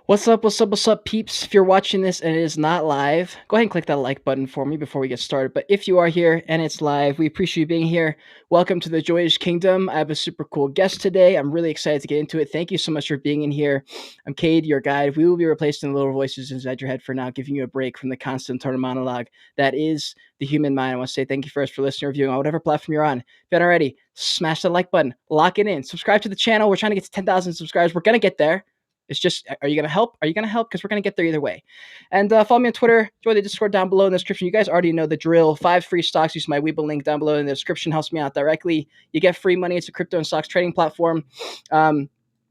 What's up? What's up? What's up, peeps? If you're watching this and it is not live, go ahead and click that like button for me before we get started. But if you are here and it's live, we appreciate you being here. Welcome to the Joyage Kingdom. I have a super cool guest today. I'm really excited to get into it. Thank you so much for being in here. I'm Cade, your guide. We will be replacing the little voices inside your head for now, giving you a break from the constant internal monologue that is the human mind. I want to say thank you first for listening or viewing on whatever platform you're on. If you haven't already, smash the like button, lock it in, subscribe to the channel. We're trying to get to 10,000 subscribers. We're going to get there. It's just, are you going to help? Are you going to help? Because we're going to get there either way. And follow me on Twitter. Join the Discord down below in the description. You guys already know the drill. 5 free stocks. Use my Webull link down below in the description. Helps me out directly. You get free money. It's a crypto and stocks trading platform.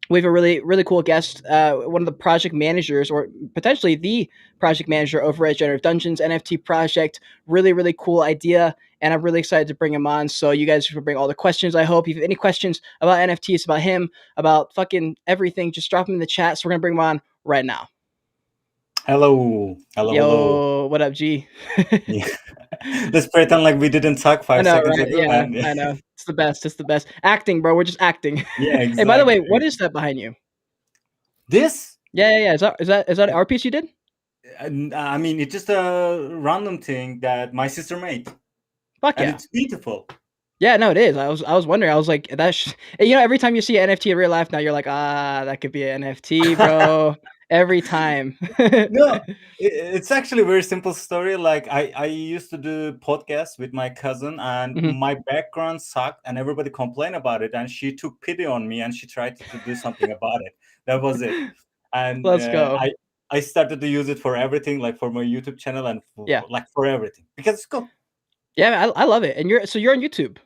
We have a really cool guest, one of the project managers, or potentially the project manager over at Generative Dungeons NFT project. Really cool idea, and I'm really excited to bring him on. So you guys will bring all the questions. I hope if you have any questions about NFTs, about him, about fucking everything, just drop them in the chat. So we're gonna bring him on right now. Hello. Yo, what up, G? Yeah. Let's pretend like we didn't talk I 5 know, seconds right? ago. Yeah, And I know. It's the best. It's the best. Acting, bro. We're just acting. yeah, Hey, by the way, exactly. what is that behind you? This, Yeah. Is that an art piece you did? I mean, it's just a random thing that my sister made, Fuck and yeah. it's beautiful. Yeah, no, it is. I was wondering. I was like, every time you see an NFT in real life now, you're like, that could be an NFT, bro. Every time. No, it's actually a very simple story. Like I used to do podcasts with my cousin, and Mhm. my background sucked, and everybody complained about it. And she took pity on me, and she tried to do something about it. That was it. And Let's go. I started to use it for everything, like for my YouTube channel and Yeah, like for everything, because it's cool. yeah, I love it. And you're on YouTube.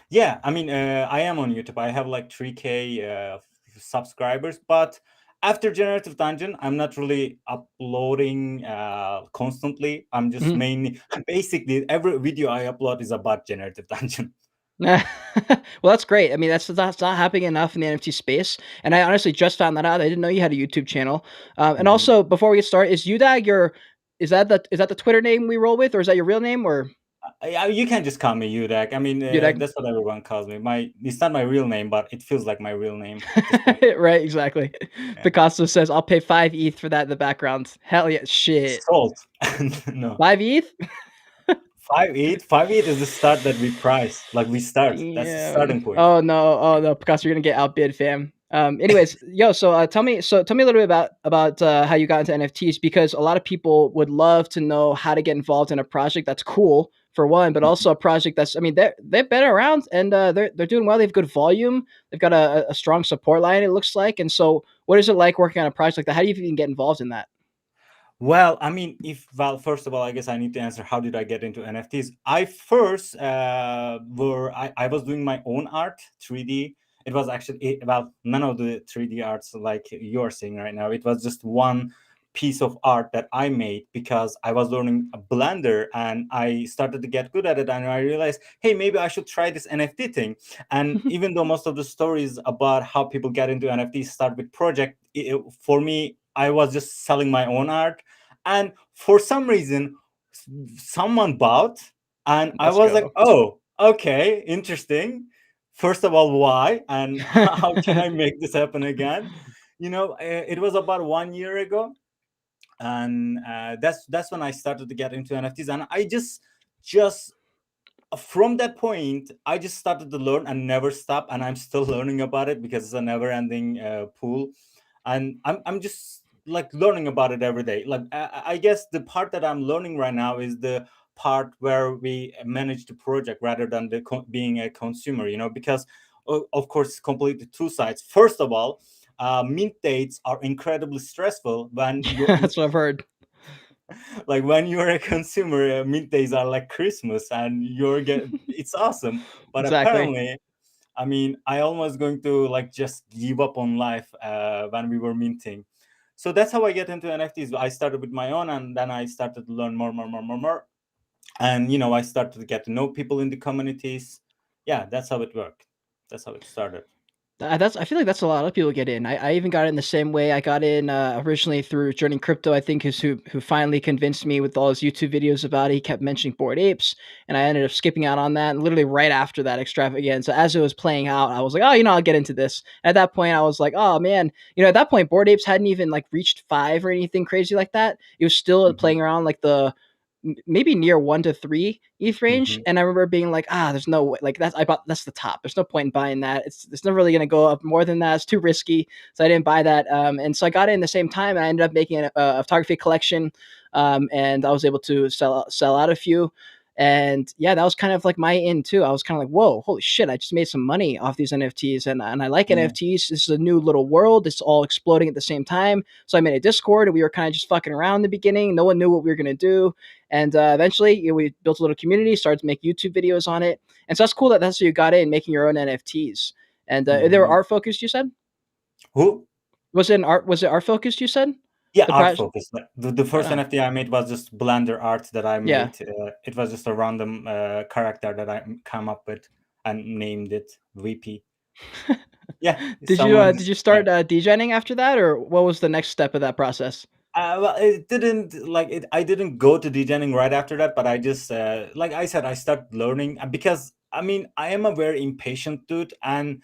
Yeah, I mean, I am on YouTube. I have like 3K subscribers, but after Generative Dungeon, I'm not really uploading constantly. I'm just Mhm. mainly, basically, every video I upload is about Generative Dungeon. Well, that's great. I mean, that's not happening enough in the NFT space, and I honestly just found that out. I didn't know you had a YouTube channel. And Mhm. also, before we get started, is UDAG your is that the Twitter name we roll with, or is that your real name, or You can just call me Udak. I mean, UDAG? that's what everyone calls me. It's not my real name, but it feels like my real name at this point. Right, exactly. Yeah. Picasso says, "I'll pay 5 ETH for that in the background." Hell yeah, shit. Sold. No. 5 ETH? 5 ETH is the start that we price. Like we start. That's the Damn. starting point. Oh no, Picasso, you're gonna get outbid, fam. Anyways, yo, so tell me a little bit about how you got into NFTs, because a lot of people would love to know how to get involved in a project that's cool for one, but also a project that's, I mean, they've been around, and they're doing well. They have good volume. They've got a strong support line, it looks like. And so, what is it like working on a project like that? How do you even get involved in that? Well, I mean, first of all, I guess I need to answer how did I get into NFTs? I first I was doing my own art, 3D. It was actually none of the 3D arts like you're seeing right now. It was just one piece of art that I made because I was learning a Blender and I started to get good at it, and I realized, hey, maybe I should try this NFT thing. And even though most of the stories about how people get into NFTs start with project, for me, I was just selling my own art, and for some reason someone bought, and I Let's was like, go. oh, okay, interesting. First of all, why and how can I make this happen again? It was about 1 year ago, and that's when I started to get into NFTs, and I just from that point I just started to learn and never stop, and I'm still learning about it because it's a never ending pool, and I'm just like learning about it every day. Like I guess the part that I'm learning right now is the part where we manage the project rather than being a consumer, because of course it's completely two sides. First of all, mint dates are incredibly stressful when you That's what I've heard. like when you're a consumer. Mint days are like Christmas, and it's awesome. But Exactly. apparently, I mean, I almost going to like just give up on life when we were minting. So that's how I get into NFTs. I started with my own, and then I started to learn more, and I started to get to know people in the communities. Yeah, that's how it worked. That's how it started. That's I feel like that's a lot of people get in. I even got in the same way. I got in originally through Journey Crypto. I think is who finally convinced me with all his YouTube videos about it. He kept mentioning Bored Apes, and I ended up skipping out on that. And literally right after that extravaganza, as it was playing out, I was like, oh, I'll get into this. At that point, I was like, oh man, at that point, Bored Apes hadn't even like reached 5 or anything crazy like that. It was still Hmm. playing around like the maybe near 1 to 3 ETH range. Hmm. And I remember being like, there's no way, like that's the top. There's no point in buying that. It's never really going to go up more than that. It's too risky. So I didn't buy that. And so I got it in the same time, and I ended up making a photography collection. And I was able to sell out a few. And yeah, that was kind of like my in too. I was kind of like, whoa, holy shit, I just made some money off these NFTs. And I like Yeah. NFTs. This is a new little world. It's all exploding at the same time. So I made a Discord, and we were kind of just fucking around in the beginning. No one knew what we were going to do. And eventually, we built a little community, started to make YouTube videos on it. And so that's cool that that's what you got in, making your own NFTs. And they were Hmm. art focused, you said? Who? Was it art focused, you said? Yeah, The art project? focus. Like, the first NFT I made was just Blender art that I Yeah. made. It was just a random character that I come up with and named it VP. Yeah, someone Did just you start DJing after that, or what was the next step of that process? well, it didn't like it. I didn't go to DJing right after that, but I just like I said, I started learning because I mean I am a very impatient dude, and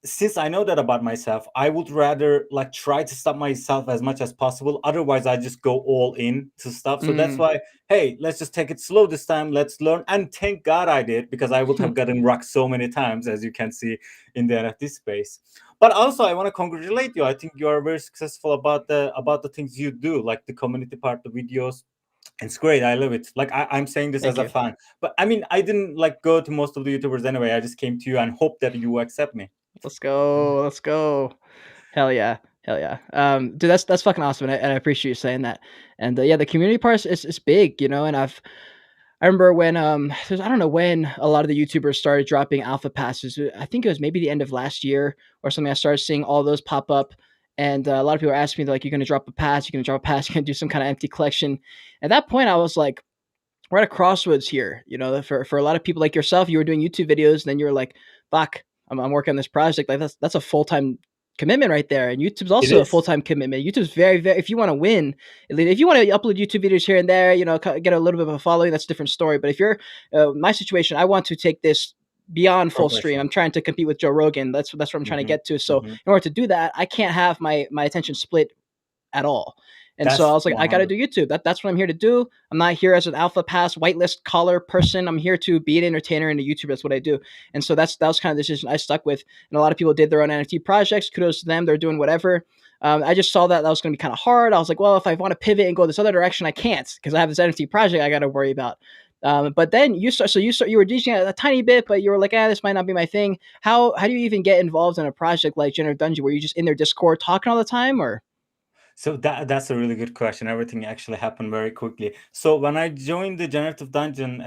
since I know that about myself, I would rather like try to stop myself as much as possible. Otherwise, I just go all in to stuff. So that's Mm. why, hey, let's just take it slow this time. Let's learn. And thank God I did because I would have gotten rocked so many times, as you can see in the NFT space. But also, I want to congratulate you. I think you are very successful about the things you do, like the community part, the videos. It's great. I love it. Like I'm saying this as Thank a you. fan, but I mean, I didn't like go to most of the YouTubers anyway. I just came to you and hope that you accept me. Let's go. Let's go. Hell yeah. Hell yeah. Dude, that's fucking awesome. And I appreciate you saying that. And yeah, the community part is big, and I remember when I don't know when a lot of the YouTubers started dropping alpha passes. I think it was maybe the end of last year or something. I started seeing all those pop up, and a lot of people asked me like, "You're gonna drop a pass? You're gonna drop a pass? You're gonna do some kind of empty collection?" At that point, I was like, "We're at a crossroads here." For a lot of people like yourself, you were doing YouTube videos, and then you were like, "Fuck, I'm working on this project." Like that's a full time commitment right there. And YouTube's It also a full is. time commitment. YouTube's very, very. If you want to win, if you want to upload YouTube videos here and there, get a little bit of a following. That's a different story. But if you're my situation, I want to take this beyond full stream. Professional. I'm trying to compete with Joe Rogan. That's what I'm trying to Hmm. get to. So Hmm. in order to do that, I can't have my attention split at all. And so I That's was like, I got to 100. do YouTube. That's what I'm here to do. I'm not here as an alpha pass whitelist collar person. I'm here to be an entertainer and a YouTuber. That's what I do. And so that was kind of the decision I stuck with. And a lot of people did their own NFT projects. Kudos to them. They're doing whatever. I just saw that was going to be kind of hard. I was like, well, if I want to pivot and go this other direction, I can't because I have this NFT project I got to worry about. But then you were DJing a tiny bit, but you were like, this might not be my thing. How do you even get involved in a project like Generative Dungeon? Were you just in their Discord talking all the time, or? So that's a really good question. Everything actually happened very quickly. So when I joined the Generative Dungeon,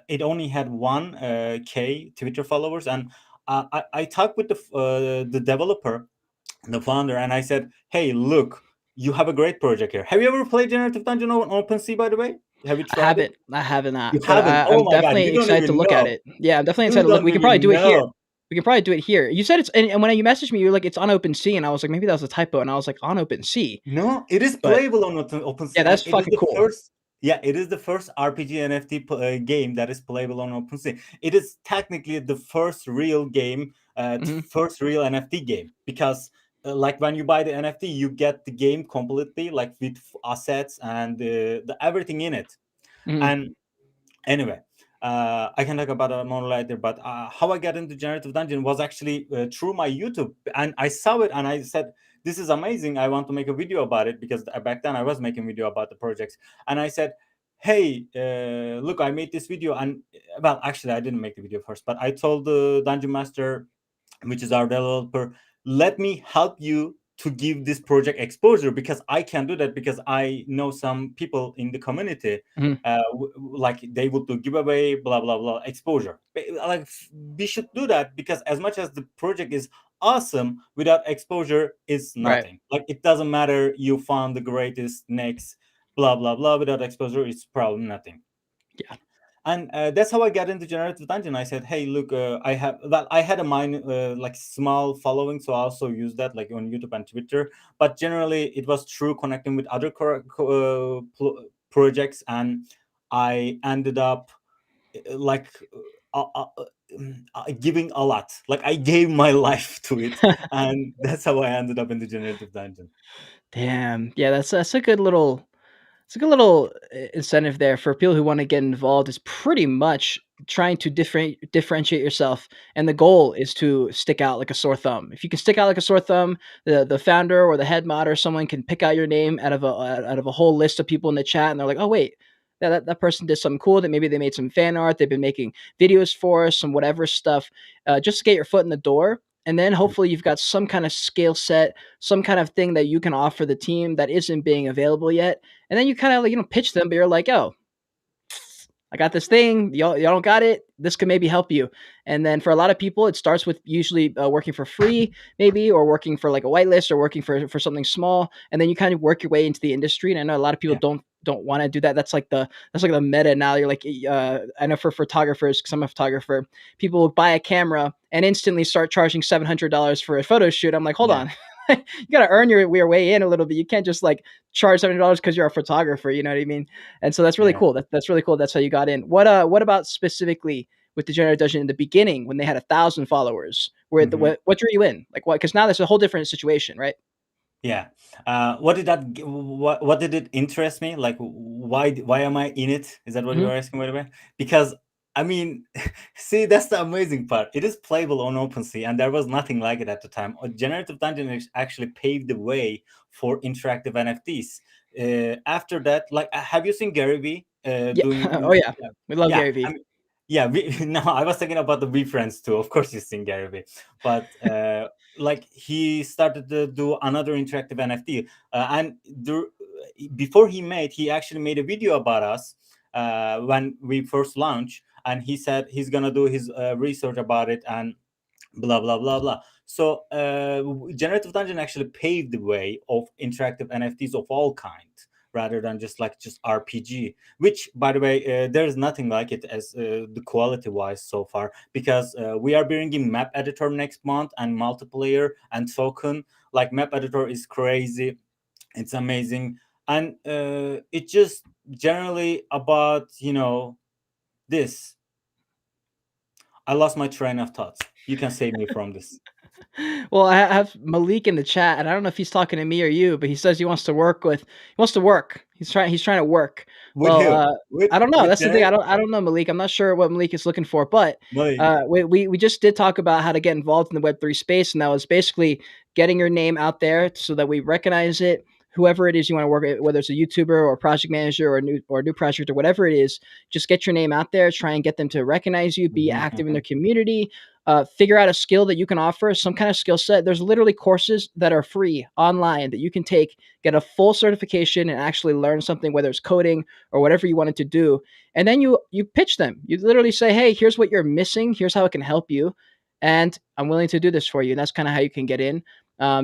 it only had 1K Twitter followers, and I talked with the developer, the founder, and I said, "Hey, look, you have a great project here. Have you ever played Generative Dungeon on OpenSea, by the way? Have you I tried it? haven't. I haven't not, You but haven't? I'm Oh my God, you definitely don't excited to even look at know. it. Yeah, I'm definitely You excited to look. don't We can probably even do it here. know. We can probably do it here. You said and when you messaged me, you were like, it's on OpenSea, and I was like, maybe that was a typo, and I was like, on OpenSea, No, it is but playable on yeah, OpenSea, and that's it is fucking the cool. first. Yeah, it is the first RPG NFT game that is playable on OpenSea. It is technically the first real game, Hmm. first real NFT game, because like when you buy the NFT, you get the game completely, like with assets and the everything in it. Hmm. And anyway, I can talk about it more later, but how I got into Generative Dungeon was actually through my YouTube, and I saw it and I said, this is amazing, I want to make a video about it, because back then I was making video about the projects. And I said, hey, look, I made this video. And well, actually I didn't make the video first, but I told the dungeon master, which is our developer, let me help you to give this project exposure, because I can do that, because I know some people in the community, Hmm. like they would do giveaway, blah blah blah, exposure. Like we should do that, because as much as the project is awesome, without exposure is Right. nothing. Like it doesn't matter, you found the greatest next, blah blah blah, without exposure it's probably nothing. Yeah. And that's how I got into Generative Dungeon. I said, "Hey, look, I had a mine like small following, so I also use that like on YouTube and Twitter. But generally, it was through connecting with other projects, and I ended up like giving a lot. Like I gave my life to it, and that's how I ended up in the Generative Dungeon. Damn. Yeah, that's a good little it's a good little incentive there for people who want to get involved. Is pretty much trying to differentiate yourself, and the goal is to stick out like a sore thumb. If you can stick out like a sore thumb, the founder or the head mod or someone can pick out your name out of a whole list of people in the chat, and they're like, oh wait. That person did something cool. That maybe they made some fan art. They've been making videos for us, some whatever stuff, just to get your foot in the door. And then hopefully you've got some kind of skill set, some kind of thing that you can offer the team that isn't being available yet, and then you kind of like, pitch them, but you're like, oh, I got this thing. Y'all don't got it. This could maybe help you. And then for a lot of people, it starts with usually working for free, maybe, or working for like a whitelist or working for something small. And then you kind of work your way into the industry. And I know a lot of people Yeah, don't want to do that. That's like the meta now. You're like, I know for photographers, because I'm a photographer, people will buy a camera and instantly start charging $700 for a photo shoot. I'm like, hold yeah, on. You got to earn your way in a little bit. You can't just like charge $700 because you're a photographer. You know what I mean? And so that's really yeah. cool. That's really cool. That's how you got in. What about specifically with the Generative Dungeon in the beginning when they had 1,000 followers? Where the Mhm. what drew you in? Like what? Because now there's a whole different situation, right? Yeah. What did it interest me? Like, why am I in it? Is that what Hmm. you're asking, by the way? Because I mean, see, that's the amazing part. It is playable on OpenSea, and there was nothing like it at the time. Generative Dungeon actually paved the way for interactive NFTs. After that, like, have you seen Gary Vee Yeah. Oh doing? yeah. Yeah, We love yeah. Gary I Vee. mean, yeah. No, I was thinking about the Vee friends too. Of course, you've seen Gary Vee, but like he started to do another interactive NFT, and before he actually made a video about us when we first launched, and he said he's gonna do his research about it and blah blah blah blah. So Generative Dungeon actually paved the way of interactive NFTs of all kinds, rather than just RPG. Which, by the way, there's nothing like it as the quality wise so far, because we are bringing map editor next month and multiplayer and token. Like map editor is crazy, it's amazing, and it just generally about this. I lost my train of thoughts. You can save me from this. Well, I have Malik in the chat, and I don't know if he's talking to me or you, but he says he wants to work with. He wants to work. He's trying to work. With Well, who? With I don't know. with That's the thing. Janet? I don't know Malik. I'm not sure what Malik is looking for, but Malik. we just did talk about how to get involved in the Web3 space, and that was basically getting your name out there so that we recognize it. Whoever it is you want to work with, whether it's a YouTuber or a project manager or a new project or whatever it is, just get your name out there. Try and get them to recognize you. Be Mhm, active in their mhm. community, figure out a skill that you can offer, some kind of skill set. There's literally courses that are free online that you can take, get a full certification, and actually learn something, whether it's coding or whatever you wanted to do. And then you pitch them. You literally say, "Hey, here's what you're missing. Here's how it can help you, and I'm willing to do this for you." And that's kind of how you can get in.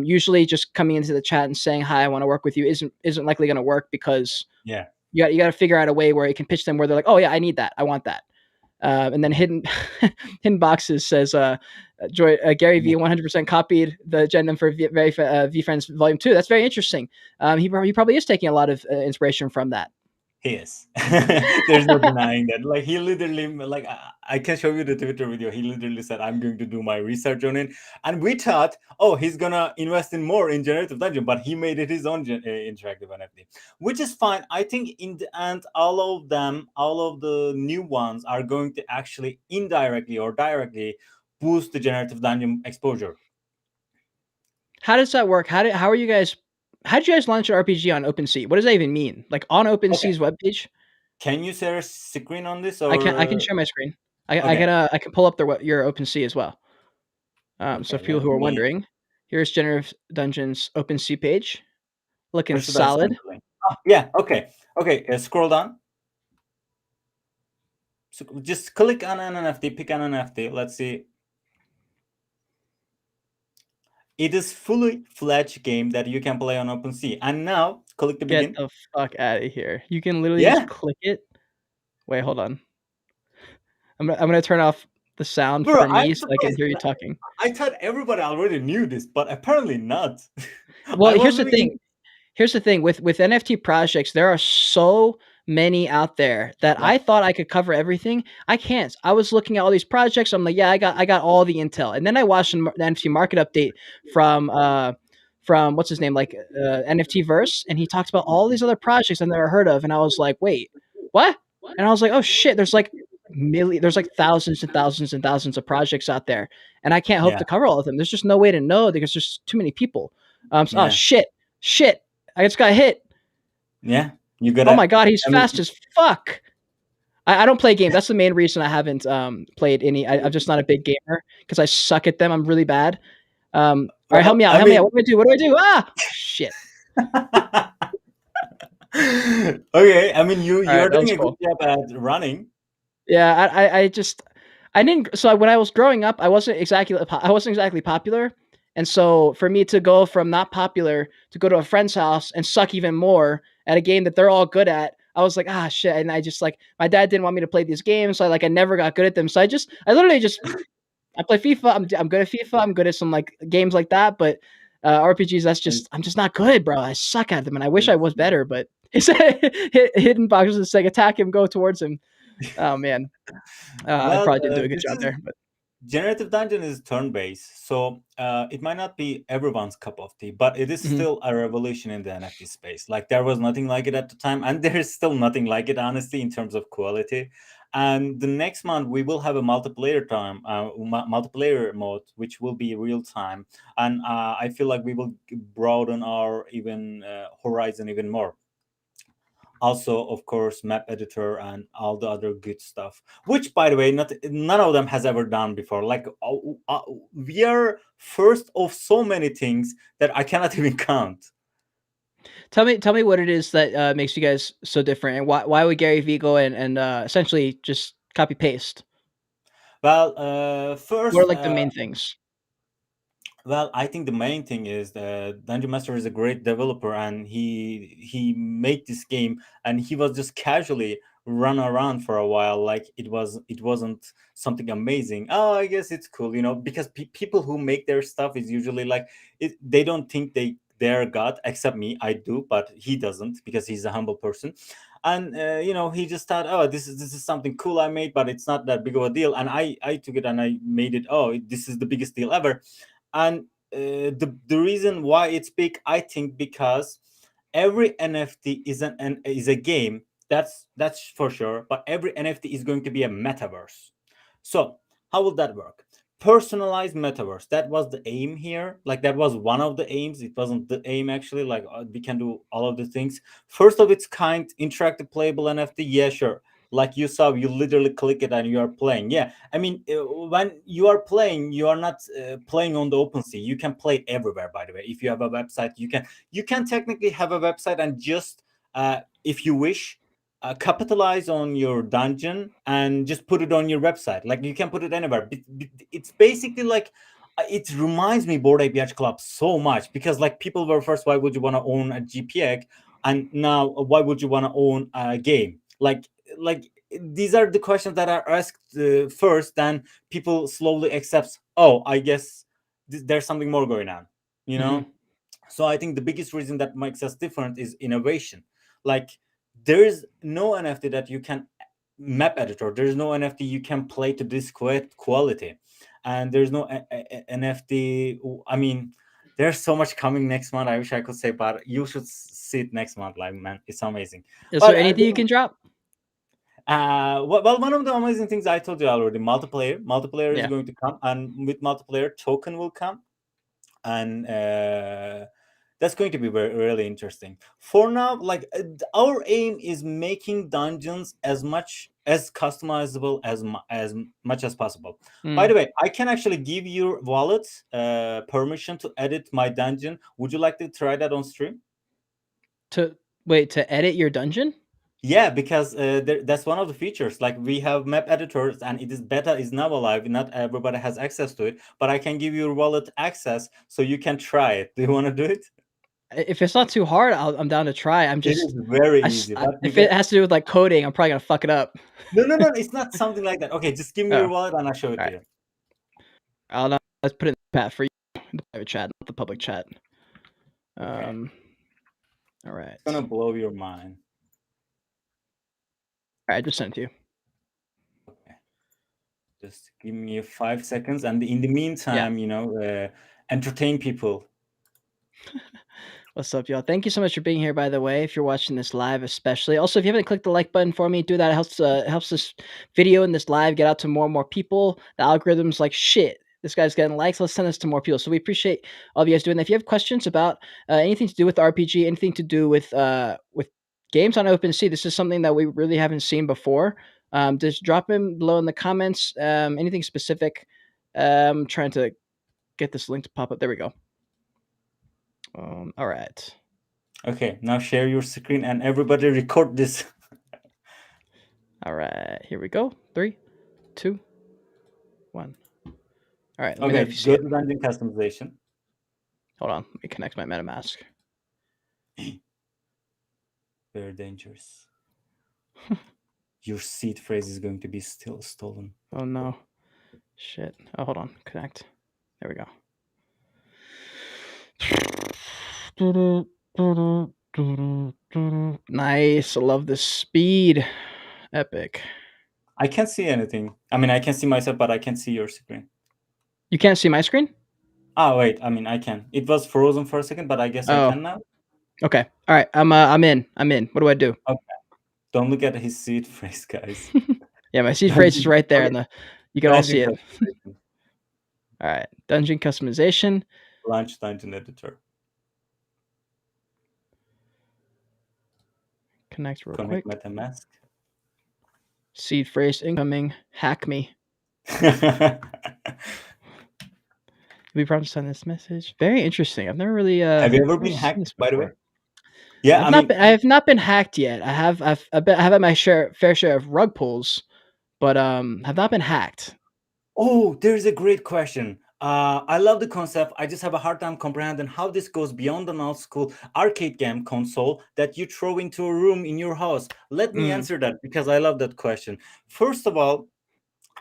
Usually, just coming into the chat and saying, "Hi, I want to work with you," isn't likely going to work because Yeah. you got to figure out a way where you can pitch them where they're like, "Oh yeah, I need that. I want that." And then hidden boxes says Gary V Yeah. 100% copied the agenda for V Friends Volume 2. That's very interesting. He probably is taking a lot of inspiration from that. He is. There's no denying that. Like he literally, like I can show you the Twitter video. He literally said, "I'm going to do my research on it," and we thought, "Oh, he's gonna invest in more in Generative Dungeon," but he made it his own interactive NFT, which is fine. I think in the end, all of the new ones, are going to actually indirectly or directly boost the Generative Dungeon exposure. How does that work? How are you guys? How did you guys launch an RPG on OpenSea? What does that even mean? Like on Okay, OpenSea's webpage? can you share a screen on this I can or? share my screen. Okay, I can pull up your OpenSea as well. So okay, for people let who are me. wondering, here's Generative Dungeon's OpenSea page, Where looking should I solid. send the link? Oh, yeah, okay. Okay, scroll down. So just click on an NFT, pick an NFT. Let's see. It is fully fledged game that you can play on OpenSea. And now click to Get begin. the fuck out of here. You can literally just Yeah, click it. Wait, hold on. I'm gonna turn off the sound Bro, for me I'm so I can surprised. hear you talking. I thought everybody already knew this, but apparently not. Well, I wasn't even. here's the thing with NFT projects, there are so many out there that Yeah, I thought I could cover everything. I can't. I was looking at all these projects. I'm like, yeah, I got all the intel. And then I watched the NFT market update from what's his name, like NFT Verse, and he talks about all these other projects I've never heard of, and I was like, wait, what? And I was like, oh shit, there's like thousands and thousands and thousands of projects out there, and I can't hope yeah, to cover all of them. There's just no way to know because there's too many people. Oh yeah, shit, I just got hit. yeah. You Oh my gotta. god, he's I mean, fast as fuck. I don't play games. That's the main reason I haven't played any. I'm just not a big gamer because I suck at them. I'm really bad. All right, help well, me out. I Help me out. mean. What do I do? What do I do? Ah, shit. Okay, I mean, All right, you're that doing was a good cool. job at running. Yeah, I just I didn't. So when I was growing up, I wasn't exactly popular, and so for me to go from not popular to go to a friend's house and suck even more at a game that they're all good at, I was like, ah, shit. And I just like my dad didn't want me to play these games, so I never got good at them. So I literally just I play FIFA. I'm good at FIFA. I'm good at some like games like that, but RPGs, I'm just not good, bro. I suck at them, and I wish I was better. But it's hidden boxes that say attack him, go towards him. Oh man, I Well, probably didn't do a good this job is there, but Generative Dungeon is turn-based, so it might not be everyone's cup of tea, but it is mhm. still a revolution in the NFT space. Like there was nothing like it at the time, and there is still nothing like it, honestly, in terms of quality. And the next month we will have a multiplayer mode, which will be real time, and I feel like we will broaden our even horizon even more. Also, of course, map editor and all the other good stuff, which, by the way, not none of them has ever done before. Like we are first of so many things that I cannot even count. Tell me what it is that makes you guys so different, and why would Gary Vee go and essentially just copy paste? Well, What are first, like the main things? well, I think the main thing is that Dungeon Master is a great developer, and he made this game, and he was just casually run around for a while, like it wasn't something amazing. Oh, I guess it's cool, because people who make their stuff is usually like they don't think they're God, except me. I do, but he doesn't because he's a humble person, and he just thought, oh, this is something cool I made, but it's not that big of a deal, and I took it and I made it. Oh, this is the biggest deal ever. And the reason why it's big, I think, because every NFT is a game. That's for sure. But every NFT is going to be a metaverse. So how will that work? Personalized metaverse. That was the aim here. Like that was one of the aims. It wasn't the aim actually. Like we can do all of the things. First of its kind, interactive playable NFT. Yeah, sure. Like you saw, you literally click it and you are playing. Yeah, I mean, when you are playing, you are not playing on the open sea. You can play it everywhere. By the way, if you have a website, you can technically have a website and just if you wish, capitalize on your dungeon and just put it on your website. Like you can put it anywhere. It's basically like it reminds me Board APH Club so much because like people were first, why would you want to own a GPEG, and now why would you want to own a game? Like these are the questions that are asked first, then people slowly accept, oh, I guess there's something more going on you Hmm. know so I think the biggest reason that makes us different is innovation. Like there is no NFT that you can map editor, there's no NFT you can play to this quality, and there's no NFT. I mean, there's so much coming next month. I wish I could say, but you should see it next month. Like, man, it's amazing. Is But there anything you can drop? well, one of the amazing things I told you already, multiplayer is Yeah. going to come, and with multiplayer token will come, and that's going to be very really interesting. For now, like our aim is making dungeons as much as customizable as much as possible. By Mm. the way, I can actually give your wallet permission to edit my dungeon. Would you like to try that on stream? To wait to edit your dungeon? Yeah, because that's one of the features. Like we have map editors, and it is beta is now alive. Not everybody has access to it, but I can give your wallet access so you can try it. Do you want to do it? If it's not too hard, I'm down to try. I'm It is just very easy, but you if it get has to do with like coding, I'm probably gonna fuck it up. no. It's not something like that. Okay, just give me Oh, your all wallet and I'll show it to right. you. Let's put it in the chat for you, the private chat, not the public chat. Okay, All right. it's gonna blow your mind. All right, I just sent it to you. Okay, just give me 5 seconds, and in the meantime, entertain people. What's up, y'all? Thank you so much for being here, by the way, if you're watching this live especially. Also, if you haven't clicked the like button for me, do that. It helps this video and this live get out to more and more people. The algorithm's like, shit, this guy's getting likes. Let's send this to more people. So we appreciate all of you guys doing that. If you have questions about anything to do with RPG, anything to do with games on OpenSea, this is something that we really haven't seen before. Just drop them below in the comments. Anything specific. Trying to get this link to pop up. There we go. All right. Okay, now share your screen and everybody record this. All right, here we go. 3, 2, 1. All right, let me know Okay, if you see go it. to dungeon customization. Hold on, let me connect my MetaMask. Very dangerous. Your seed phrase is going to be still stolen. Oh no, shit. Oh, hold on, connect. There we go. Nice, I love the speed. Epic. I can't see anything. I mean, I can see myself, but I can't see your screen. You can't see my screen? Oh wait, I mean, I can. It was frozen for a second, but I guess I can now. Okay. All right. I'm in. What do I do? Okay. Don't look at his seed phrase, guys. Yeah, my seed phrase is right there, and you can all see it. Customization. All right, dungeon customization. Launch dungeon editor. Connect real Connect quick. MetaMask. Seed phrase incoming. Hack me. We promised to send this message. Very interesting. I've never really. Have you ever been hacked, by the way? Yeah, I have not been hacked yet. I have had my fair share of rug pulls, but have not been hacked. Oh, there's a great question. I love the concept. I just have a hard time comprehending how this goes beyond an old school arcade game console that you throw into a room in your house. Let me answer that because I love that question. First of all,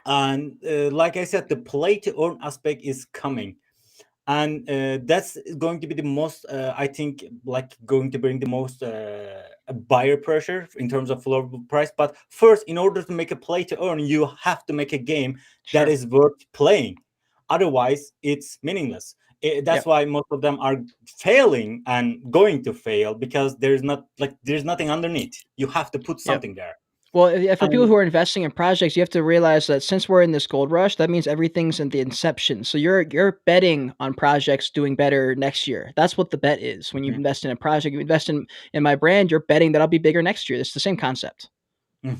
and like I said, the play to earn aspect is coming. And that's going to be the most I think like going to bring the most buyer pressure in terms of floor price. But first, in order to make a play to earn, you have to make a game that is worth playing, otherwise it's meaningless. That's why most of them are failing and going to fail, because there's nothing underneath. You have to put something there. Well, for people who are investing in projects, you have to realize that since we're in this gold rush, that means everything's in the inception. So you're betting on projects doing better next year. That's what the bet is. When you invest in a project, you invest in my brand, you're betting that I'll be bigger next year. It's the same concept. All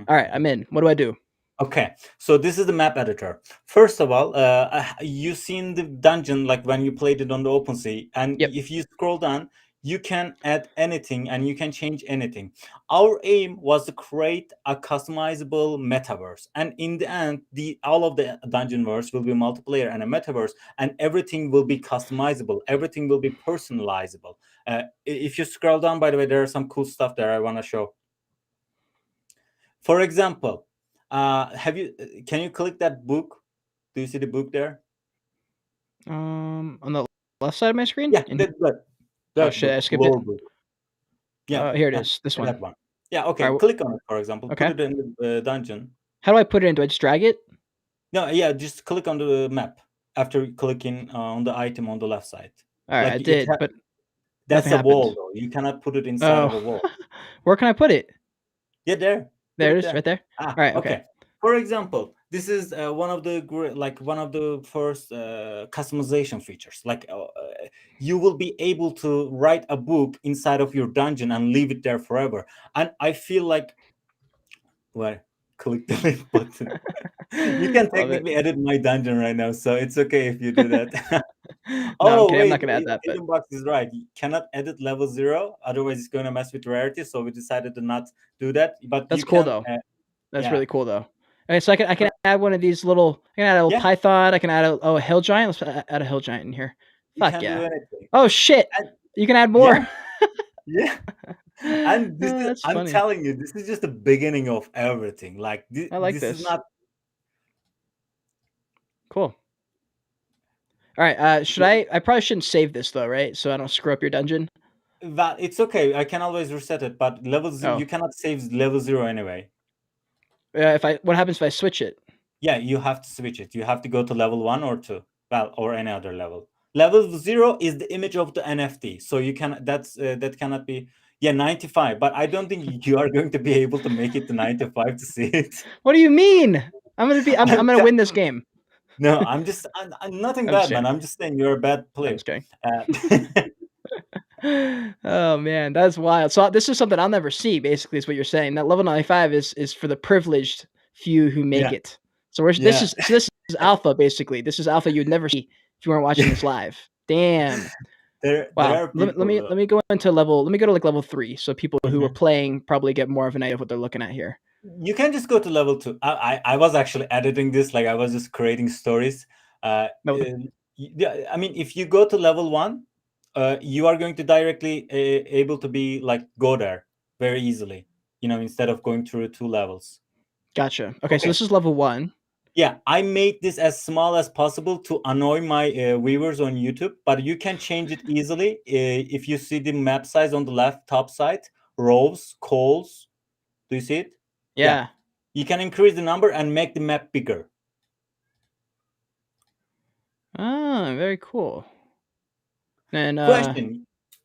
right, I'm in. What do I do? Okay, so this is the map editor. First of all, you've seen the dungeon like when you played it on the OpenSea, and if you scroll down, you can add anything and you can change anything. Our aim was to create a customizable metaverse, and in the end, all of the dungeon verse will be multiplayer and a metaverse, and everything will be customizable. Everything will be personalizable. If you scroll down, by the way, there are some cool stuff there I want to show. For example, can you click that book? Do you see the book there? On the left side of my screen? Yeah, that oh shit, book, I skipped it. book. Yeah, here it is. This one. That one. Yeah, okay. Click on it, for example. Okay. Put it in the dungeon. How do I put it in? Do I just drag it? No, yeah, just click on the map after clicking on the item on the left side. All right, I did, but that's a wall, though. You cannot put it inside of a wall. Where can I put it? Yeah, there. There it is, right there. All right, okay. For example, this is one of the first customization features. You will be able to write a book inside of your dungeon and leave it there forever. And I feel like, well, click the link button. You can technically edit my dungeon right now, so it's okay if you do that. No, I'm not gonna add that. Hidden box is right. You cannot edit level 0, otherwise it's going to mess with rarity. So we decided to not do that. But that's cool though. That's really cool though. Okay, so I can add one of these little. I can add a little python. I can add a hill giant. Let's add a hill giant in here. Fuck yeah! Oh shit! You can add Yeah, more. yeah. And this is, That's I'm funny. telling you, this is just the beginning of everything. Like I like this is this. not Cool. All right. Should I? I probably shouldn't save this though, right? So I don't screw up your dungeon. that. It's okay. I can always reset it, but Oh, you cannot save level zero anyway. if I, what happens if I switch it? Yeah, you have to switch it. You have to go to level one or two, well, or any other level. Level zero is the image of the NFT, so you can that cannot be. Yeah, 95, but I don't think you are going to be able to make it to 95 to see it. What do you mean? I'm gonna be. I'm I'm gonna te- win this game. no, I'm nothing I'm just bad, man. kidding. I'm just saying you're a bad I'm player. just kidding. Uh, Oh man, that's wild. So this is something I'll never see. Basically, is what you're saying. That level 95 is for the privileged few who make yeah, it. So this yeah, is alpha. Basically, this is alpha you'd never see if you weren't watching this live. Damn. there Wow. are Let me let people. me let me go into level. Let me go to like level 3, so people who are Mhm. playing probably get more of an idea of what they're looking at here. You can just go to level two. I was actually editing this, like I was just creating stories. No, Yeah, I mean, if you go to level one, you are going to directly able to be like go there very easily. You know, instead of going through two levels. gotcha. Okay, so Okay. this is level 1. Yeah, I made this as small as possible to annoy my viewers on YouTube, but you can change it easily. If you see the map size on the left top side, rows, calls, do you see it? Yeah, Yeah. you can increase the number and make the map bigger. Ah, very cool. And Question: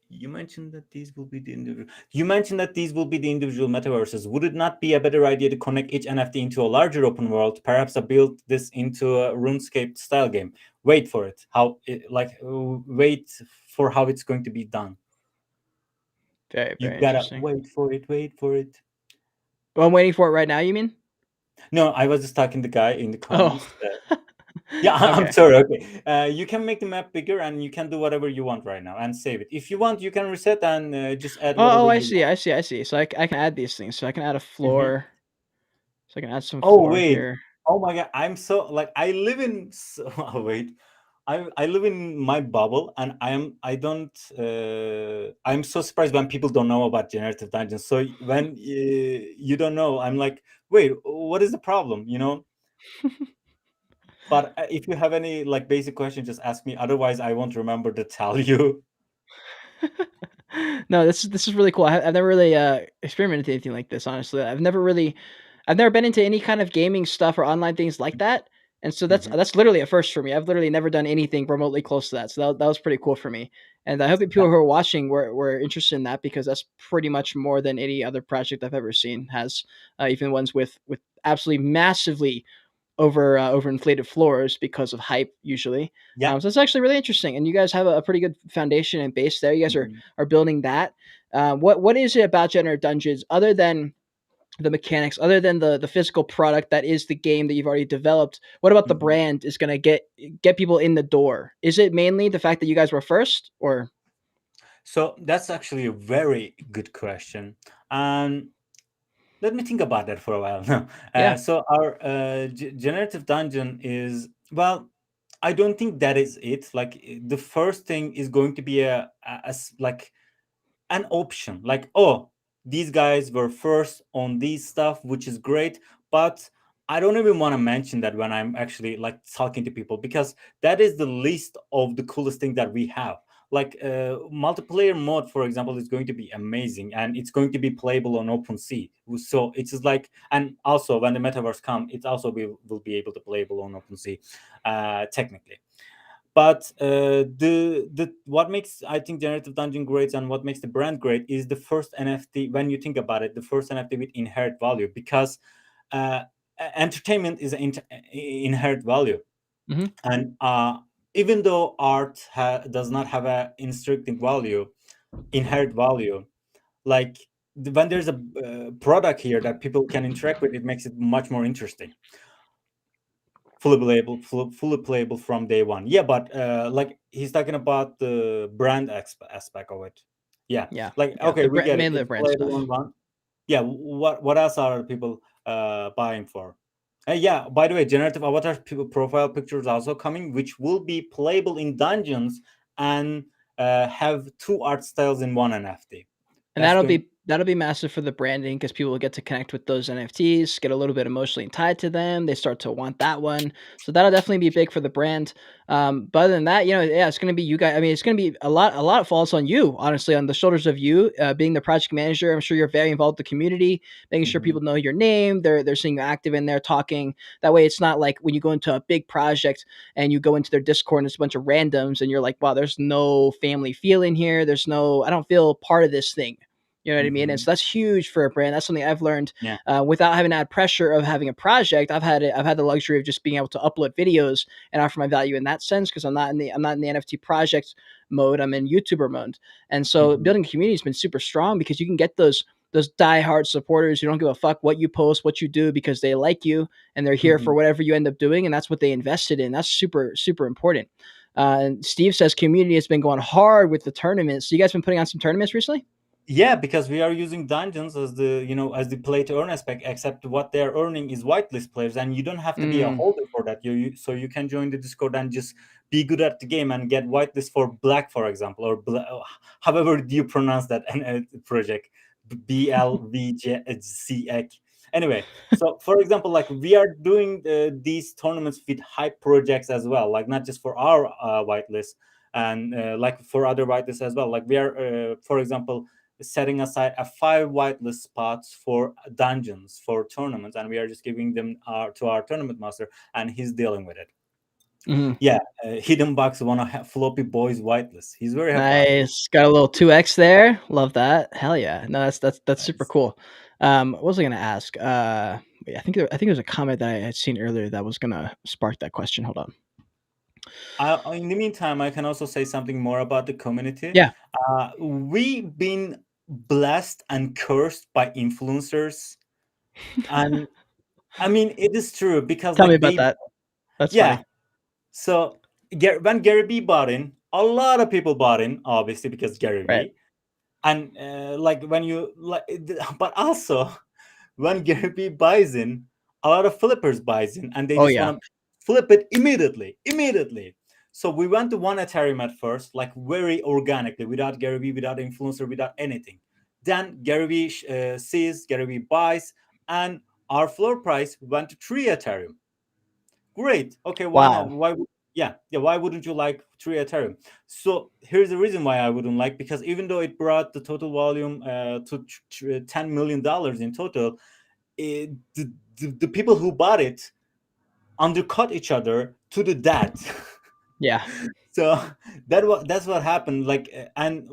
You mentioned that these will be the individual. You mentioned that these will be the individual metaverses. Would it not be a better idea to connect each NFT into a larger open world? Perhaps I build this into a RuneScape style game. Wait for it. Wait for how it's going to be done. very You very gotta interesting. wait for it. Wait for it. Well, I'm waiting for it right now. You mean? No, I was just talking to the guy in the Oh. comments. Yeah, I'm Okay. sorry. Okay, you can make the map bigger, and you can do whatever you want right now, and save it. If you want, you can reset and just add Oh, whatever I you see. want. I see. So I can add these things. So I can add a Mhm. floor. So I can add some Oh floor wait. here. Oh my god. I'm so like I live in. Oh wait. I live in my bubble, and I don't. I'm so surprised when people don't know about generative dungeons. So when you don't know, I'm like, wait, what is the problem? You know. But if you have any like basic question, just ask me. Otherwise, I won't remember to tell you. No, this is really cool. I've never really experimented anything like this. Honestly, I've never been into any kind of gaming stuff or online things like that. And so Mhm. that's literally a first for me. I've literally never done anything remotely close to that. So that was pretty cool for me. And I hope that people who are watching were interested in that, because that's pretty much more than any other project I've ever seen has. Even ones with absolutely massively overinflated floors because of hype usually. Yeah. So it's actually really interesting, and you guys have a pretty good foundation and base there. You guys Mhm. are building that. What is it about Generative Dungeons other than the mechanics, other than the physical product that is the game that you've already developed? What about the Mhm. brand is going to get people in the door? Is it mainly the fact that you guys were first, or So that's actually a very good question. And let me think about that for a while. No. yeah, So our generative dungeon is, well, I don't think that is it. Like the first thing is going to be like an option, like, oh, these guys were first on these stuff, which is great, but I don't even want to mention that when I'm actually like talking to people, because that is the least of the coolest thing that we have. Like multiplayer mode, for example, is going to be amazing, and it's going to be playable on OpenSea. So it's just like, and also when the metaverse come, it also will be able to playable on OpenSea, technically. But the what makes, I think, generative dungeon great and what makes the brand great is the first NFT. When you think about it, the first NFT with inherent value, because uh, entertainment is inherent value. hmm, And even though art does not have a instructing value, inherent value, like when there's a product here that people can interact with, it makes it much more interesting. Fully playable from day one. Yeah, but like he's talking about the brand aspect of it. Yeah, yeah, like yeah, okay, we get it. mainly the It's brand playable on stuff. one. Yeah, what else are people buying for? Yeah, by the way, generative avatar profile pictures also coming, which will be playable in dungeons and have two art styles in one NFT. And That's going. that'll be massive for the branding because people will get to connect with those NFTs, get a little bit emotionally tied to them. They start to want that one, so that'll definitely be big for the brand. But other than that, yeah, it's going to be you guys. I mean, it's going to be a lot. A lot falls on you, honestly, on the shoulders of you, being the project manager. I'm sure you're very involved with the community, making sure Mhm, people know your name. They're seeing you active in there, talking. That way, it's not like when you go into a big project and you go into their Discord and it's a bunch of randoms, and you're like, wow, there's no family feeling here. There's no, I don't feel part of this thing. You know what I mean? And mhm. so that's huge for a brand. That's something I've learned Yeah. without having that pressure of having a project. I've had the luxury of just being able to upload videos and offer my value in that sense because I'm not in the NFT project mode. I'm in YouTuber mode. And so Mhm, building a community has been super strong because you can get those diehard supporters who don't give a fuck what you post, what you do because they like you and they're here for mhm. whatever you end up doing, and that's what they invested in. That's super super important. And Steve says community has been going hard with the tournaments. So you guys been putting on some tournaments recently? Yeah, because we are using dungeons as the, as the play to earn aspect. Except what they are earning is whitelist players, and you don't have to be a Mm. holder for that. So you can join the Discord and just be good at the game and get whitelist for black, for example, or however do you pronounce that project, BLVJCX. Anyway, so for example, like we are doing these tournaments with hype projects as well, like not just for our whitelist, and like for other whitelists as well. Like we are, for example, setting aside a 5 whitelist spots for dungeons for tournaments, and we are just giving them to our tournament master, and he's dealing with it. Mhm. Yeah, hidden box wanna floppy boys whitelist. He's very happy about it. Nice. Got a little 2x there. Love that. Hell yeah. No, that's super Nice. cool. What was I gonna ask? Wait, I think there was a comment that I had seen earlier that was gonna spark that question. Hold on. In the meantime, I can also say something more about the community. Yeah. We've been blessed and cursed by influencers, and I mean it is true because Tell me like about they, that. That's yeah. funny. So when Gary B bought in, a lot of people bought in, obviously because Gary Right. V. And like when you like, but also when Gary B buys in, a lot of flippers buys in, and they Oh just yeah. want to flip it immediately. So we went to one Ethereum at first, like very organically, without Gary V, without influencer, without anything. Then Gary V sees, Gary V buys, and our floor price went to 3 Ethereum. Great. Okay, why not? Wow. Yeah, why wouldn't you like 3 Ethereum? So here's the reason why I wouldn't like, because even though it brought the total volume to $10 million in total, the people who bought it undercut each other to the death. Yeah. So that's what happened. Like, and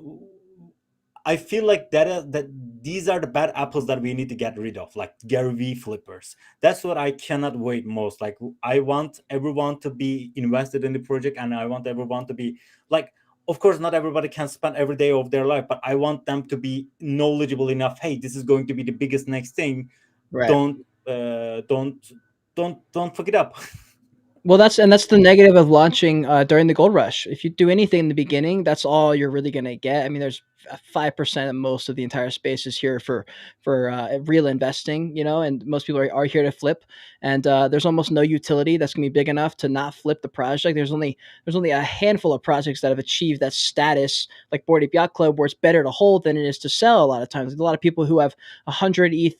I feel like that these are the bad apples that we need to get rid of, like Gary V flippers. That's what I cannot wait most. Like I want everyone to be invested in the project, and I want everyone to be like. Of course, not everybody can spend every day of their life, but I want them to be knowledgeable enough. Hey, this is going to be the biggest next thing. Right. Don't uh, don't don't fuck it up. Well, that's the negative of launching during the gold rush. If you do anything in the beginning, that's all you're really gonna get. I mean, there's 5% at most of the entire space is here for real investing, and most people are here to flip. And there's almost no utility that's gonna be big enough to not flip the project. There's only a handful of projects that have achieved that status, like Board Ape Yacht Club, where it's better to hold than it is to sell. A lot of times, there's a lot of people who have 100 ETH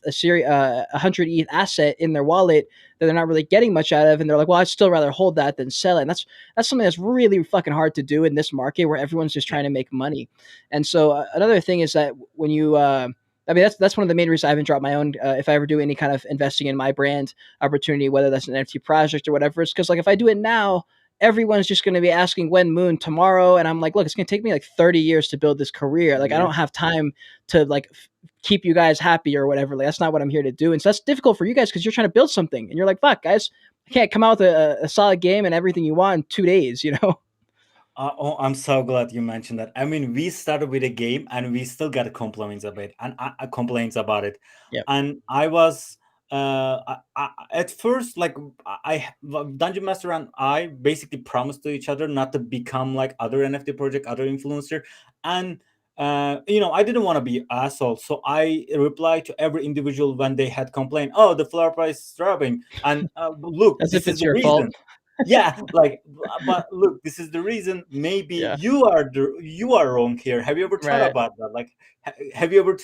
asset in their wallet that they're not really getting much out of, and they're like, well, I'd still rather hold that than sell it. And that's something that's really fucking hard to do in this market where everyone's just Yeah. trying to make money. And so another thing is that when you I mean, that's one of the main reasons I haven't dropped my own. If I ever do any kind of investing in my brand opportunity, whether that's an NFT project or whatever, it's because like if I do it now, everyone's just going to be asking when Moon tomorrow, and I'm like, look, it's going to take me like 30 years to build this career. Like I Yeah. don't have time to like keep you guys happy or whatever. Like that's not what I'm here to do. And so that's difficult for you guys because you're trying to build something, and you're like, fuck, guys, I can't come out with a solid game and everything you want in 2 days. You know? Oh, I'm so glad you mentioned that. I mean, we started with a game, and we still got complaints about it, and complaints about it. Yep. And I was at first like Dungeon Master and I basically promised to each other not to become like other NFT project, other influencer, and I didn't want to be asshole, so I replied to every individual when they had complained. Oh, the floor price is dropping, and look, As if this is it's the your fault. reason. Yeah, like, but look, this is the reason. Maybe Yeah. you are wrong here. Have you ever thought Right. about that? Like, have you ever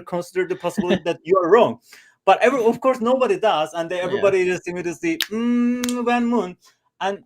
considered the possibility that you are wrong? But of course nobody does, and Yeah. everybody just immediately Van Moon. And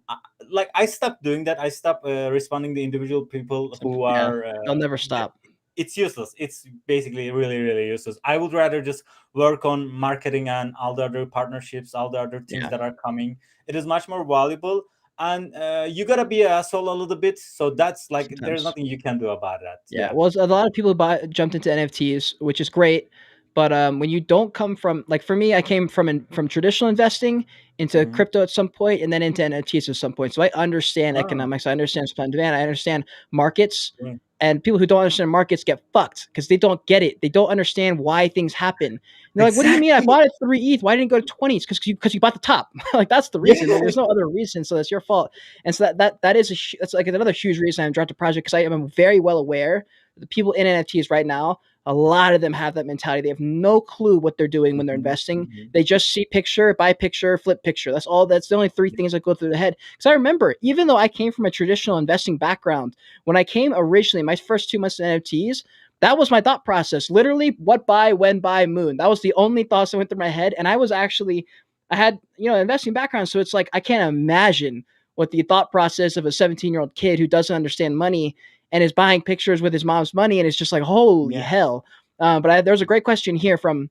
like, I stopped doing that. I stopped responding to individual people who Yeah. are They'll never stop. it's useless. It's basically really, really useless. I would rather just work on marketing and all the other partnerships, all the other things Yeah. that are coming. It is much more valuable. And you gotta be a asshole a little bit. So that's like, there's Sometimes. nothing you can do about that. Yeah, Yeah. well, a lot of people jumped into NFTs, which is great, but when you don't come from, like, for me, I came from traditional investing into Mhm. crypto at some point, and then into NFTs at some point. So I understand Ah, economics, I understand supply and demand, I understand markets, mm. and people who don't understand markets get fucked because they don't get it. They don't understand why things happen. And they're like, "What do you mean? I Exactly. bought it 3 ETH. Why didn't it go to 20s? Because you bought the top. Like that's the Yeah. reason. Like there's no other reason. So that's your fault." And so that is that's like another huge reason I dropped the project because I am very well aware that the people in NFTs right now, a lot of them have that mentality. They have no clue what they're doing when they're Mhm, investing. mhm. They just see picture, buy picture, flip picture. That's all. That's the only three things that go through the head. Because I remember, even though I came from a traditional investing background, when I came originally, my first 2 months in NFTs, that was my thought process. Literally, what buy, when buy, moon. That was the only thoughts that went through my head. And I was actually, I had, investing background. So it's like, I can't imagine what the thought process of a 17-year-old kid who doesn't understand money and is buying pictures with his mom's money. And it's just like, holy Yeah. hell. There's a great question here from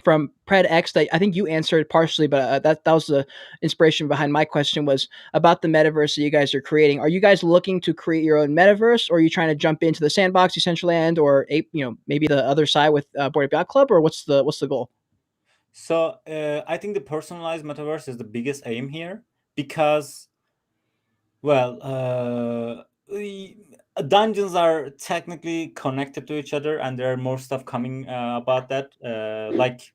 Pred X that I think you answered partially, but that was the inspiration behind my question was about the metaverse that you guys are creating. Are you guys looking to create your own metaverse, or are you trying to jump into the sandbox, Decentraland, or maybe the other side with Board Yacht Club, or what's the goal? So I think the personalized metaverse is the biggest aim here because, well, dungeons are technically connected to each other, and there are more stuff coming about that. Like,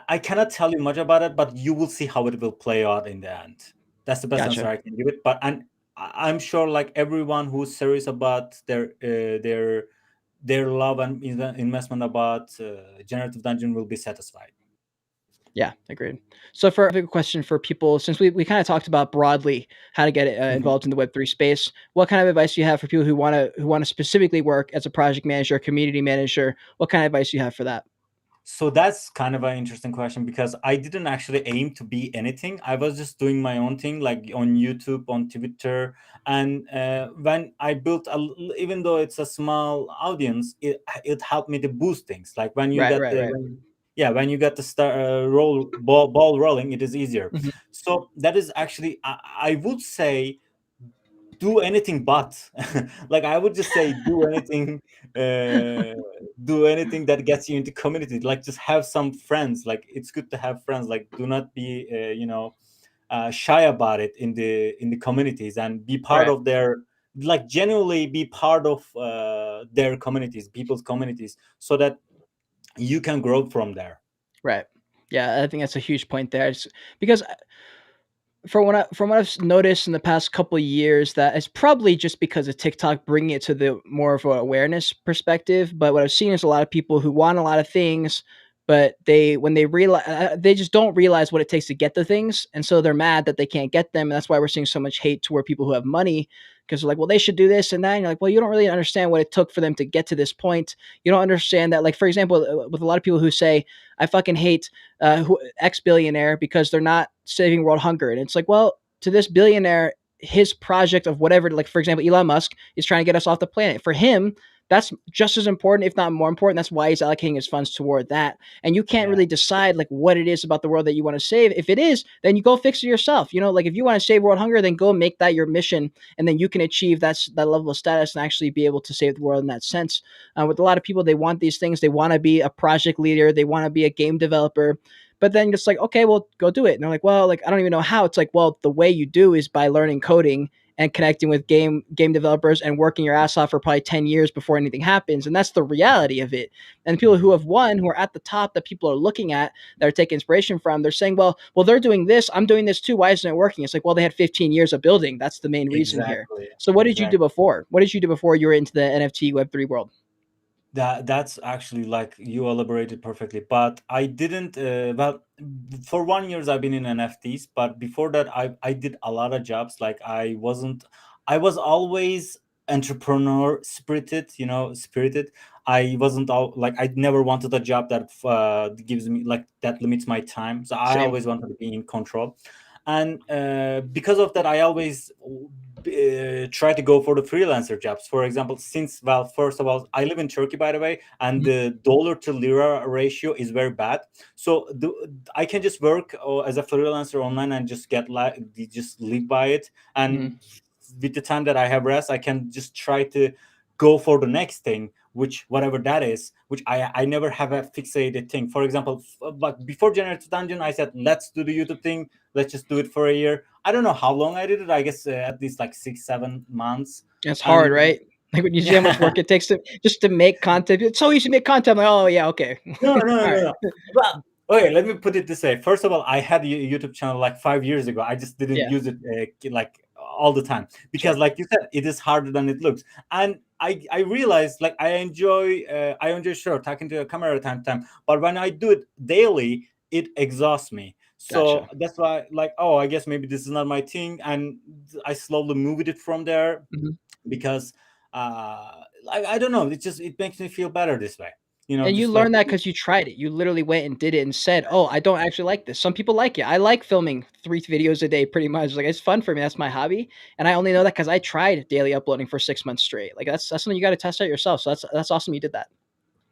I cannot tell you much about it, but you will see how it will play out in the end. That's the best answer Gotcha. I can give it. But and I'm sure, like, everyone who's serious about their love and investment about generative dungeon will be satisfied. Yeah, agreed. So for a question for people, since we kind of talked about broadly how to get Mhm. involved in the Web3 space, what kind of advice do you have for people who want to specifically work as a project manager, community manager? What kind of advice do you have for that? So that's kind of an interesting question because I didn't actually aim to be anything. I was just doing my own thing, like on YouTube, on Twitter, and when I built, even though it's a small audience, it helped me to boost things. Like when you Right, get right, right. yeah, when you get the star ball rolling, it is easier. Mhm. So that is actually, I would say, do anything but like, I would just say uh, do anything that gets you into community. Like, just have some friends. Like, it's good to have friends. Like, do not be shy about it in the communities, and be part Right, of their, like, genuinely be part of their communities, people's communities, so that you can grow from there. right. Yeah, I think that's a huge point there. Because from what I've noticed in the past couple of years, that it's probably just because of TikTok bringing it to the more of an awareness perspective. But what I've seen is a lot of people who want a lot of things, but when they realize they just don't realize what it takes to get the things, and so they're mad that they can't get them, and that's why we're seeing so much hate toward people who have money because they're like, well, they should do this and that. And you're like, well, you don't really understand what it took for them to get to this point. You don't understand that, like for example, with a lot of people who say, I fucking hate X billionaire because they're not saving world hunger. And it's like, well, to this billionaire, his project of whatever, like for example, Elon Musk is trying to get us off the planet. For him, that's just as important, if not more important. That's why he's allocating his funds toward that. And you can't Yeah. really decide like what it is about the world that you want to save. If it is, then you go fix it yourself. Like if you want to save world hunger, then go make that your mission, and then you can achieve that level of status and actually be able to save the world in that sense. With a lot of people, they want these things. They want to be a project leader. They want to be a game developer. But then it's like, okay, well, go do it. And they're like, well, like I don't even know how. It's like, well, the way you do is by learning coding and connecting with game developers and working your ass off for probably 10 years before anything happens. And that's the reality of it. And the people who Mhm. have won, who are at the top that people are looking at, that are taking inspiration from, they're saying, well, they're doing this. I'm doing this too. Why isn't it working? It's like, well, they had 15 years of building. That's the main reason here. Exactly. So what did you do Exactly. before? What did you do before you were into the NFT Web3 world? That's actually, like, you elaborated perfectly, but I didn't. Well, for 1 years I've been in NFTs, but before that I did a lot of jobs. Like, I wasn't. I was always entrepreneur spirited. Spirited. I wasn't all like, I never wanted a job that gives me, like, that limits my time. So I Same. always wanted to be in control, and because of that, I always try to go for the freelancer jobs. For example, since, well, first of all, I live in Turkey, by the way, and Mhm. the dollar to lira ratio is very bad. So I can just work as a freelancer online and just just live by it. Mhm. And with the time that I have rest, I can just try to go for the next thing, which whatever that is, which I never have a fixated thing. For example, like before Generative Dungeon, I said, let's do the YouTube thing, let's just do it for a year. I don't know how long I did it. I guess at least like 6 7 months. It's hard, And right? Like when you see how much yeah. work it takes to just to make content. It's so easy to make content. I'm like, oh yeah, okay, No, no, all no, right, no. Well, okay, let me put it this way. First of all, I had a YouTube channel like 5 years ago. I just didn't yeah, use it like all the time because, sure, like you said, it is harder than it looks. And I realized, like, I enjoy, sure, talking to a camera time to time, but when I do it daily, it exhausts me. gotcha. So that's why, like, oh, I guess maybe this is not my thing, and I slowly moved it from there Mhm. because I don't know. It makes me feel better this way. And you Just like. learned that because you tried it. You literally went and did it and said, "Oh, I don't actually like this." Some people like it. I like filming 3 videos a day pretty much. Like, it's fun for me. That's my hobby, and I only know that because I tried daily uploading for 6 months straight. Like, that's something you gotta test out yourself. So that's awesome you did that.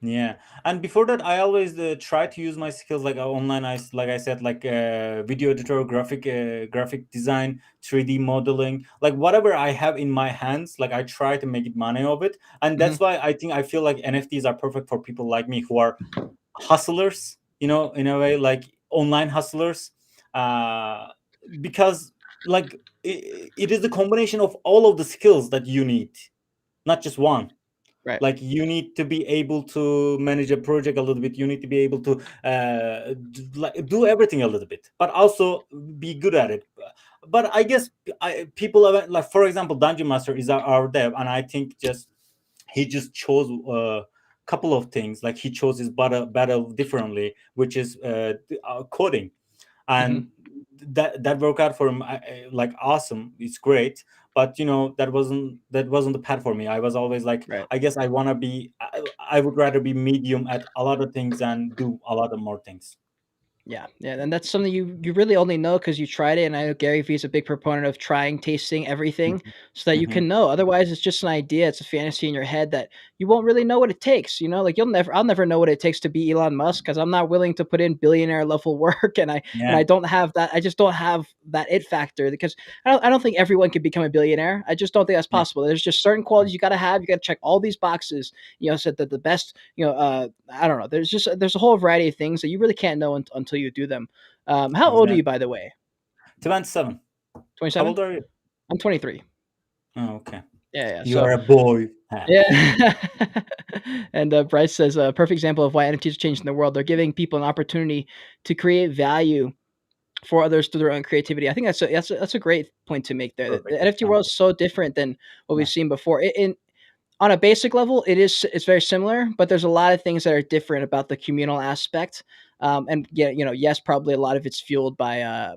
Yeah, and before that, I always try to use my skills, like online. Like I said, like video editor, graphic design, 3D modeling, like whatever I have in my hands. Like, I try to make it money of it, and Mhm. that's why I feel like NFTs are perfect for people like me who are hustlers. In a way, like online hustlers, uh, because, like, it is the combination of all of the skills that you need, not just one. Right. Like, you need to be able to manage a project a little bit, you need to be able to do everything a little bit, but also be good at it. But I guess people are, like, for example, Dungeon Master is our dev, and I think just he just chose a couple of things. Like, he chose his battle differently, which is coding, Mhm. and that worked out for him, like, awesome, it's great. But that wasn't the path for me. I was always like, Right. I guess I would rather be medium at a lot of things and do a lot of more things. Yeah, yeah, and that's something you really only know because you tried it, and I know Gary Vee is a big proponent of trying, tasting everything so that you Hmm. can know. Otherwise, it's just an idea, it's a fantasy in your head that you won't really know what it takes, Like, I'll never know what it takes to be Elon Musk because 'cause I'm not willing to put in billionaire level work, and Yeah. I don't have that. I just don't have that it factor because I don't think everyone can become a billionaire. I just don't think that's Yeah. possible. There's just certain qualities you gotta have. You gotta check all these boxes, said that the best, I don't know. There's a whole variety of things that you really can't know until you do them. How old are you, Exactly. by the way? 27. How 27? old are you? I'm 23. Oh, okay. Yeah, yeah. You So are a boy. Ah. yeah. And Bryce says a perfect example of why NFTs are changing the world. They're giving people an opportunity to create value for others through their own creativity. I think that's a great point to make there. The Perfect NFT world example. is so different than what we've Yeah. seen before. On a basic level, it's very similar, but there's a lot of things that are different about the communal aspect. And yeah, yes, probably a lot of it's fueled by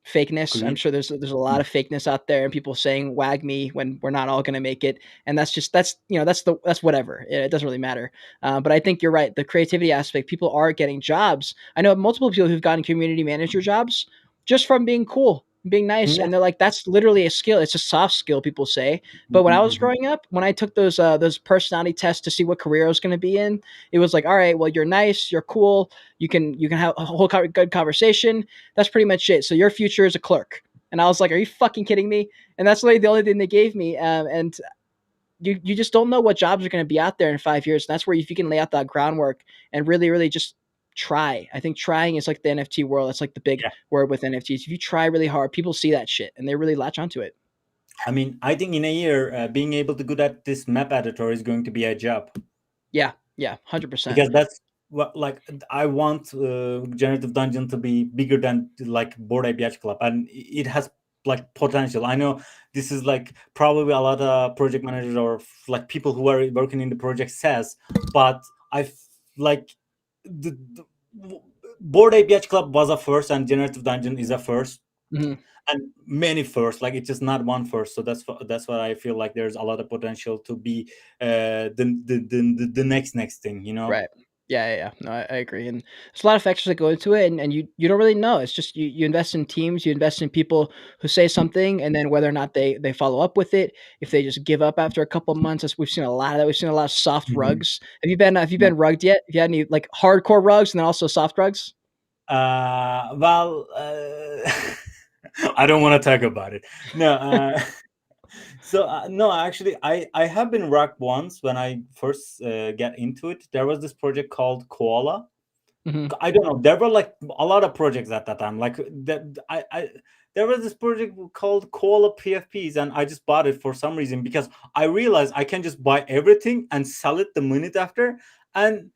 fakeness. I'm Greed. sure there's a lot Yeah. of fakeness out there, and people saying "wag me" when we're not all going to make it, and that's whatever. It doesn't really matter. But I think you're right. The creativity aspect, people are getting jobs. I know multiple people who've gotten community manager jobs just from being cool, being nice, Yeah. and they're like, that's literally a skill. It's a soft skill, people say. But when I was Mhm. growing up, when I took those personality tests to see what career I was going to be in, it was like, all right, well, you're nice, you're cool, you can have a whole good conversation. That's pretty much it. So your future is a clerk. And I was like, are you fucking kidding me? And that's really the only thing they gave me. And you just don't know what jobs are going to be out there in 5 years. And that's where if you can lay out that groundwork and really, really just try. I think trying is like the NFT world. That's like the big Yeah. word with NFTs. If you try really hard, people see that shit and they really latch onto it. I mean, I think in a year, being able to good at this map editor is going to be a job, Yeah. Yeah. 100%. because that's what, like, I want Generative Dungeon to be bigger than like Board Ape Yacht Club, and it has like potential. I know this is like probably a lot of project managers or like people who are working in the project says, but like the Board Ape Yacht Club was a first, and Generative Dungeon is a first, Mhm. and many first. Like it's just not one first. So that's what I feel like. There's a lot of potential to be the next thing. You know. Right. Yeah. No, I agree. And there's a lot of factors that go into it, and you don't really know. It's just you invest in teams, you invest in people who say something, and then whether or not they follow up with it. If they just give up after a couple months, we've seen a lot of that. We've seen a lot of soft Mhm. rugs. Have you been rugged yet? Have you had any like hardcore rugs and then also soft rugs? Well, I don't want to talk about it. No. So no, actually, I have been rocked once when I first get into it. There was this project called Koala. Hmm. I don't know. There were like a lot of projects at that time. Like that, I there was this project called Koala PFPs, and I just bought it for some reason because I realized I can just buy everything and sell it the minute after, and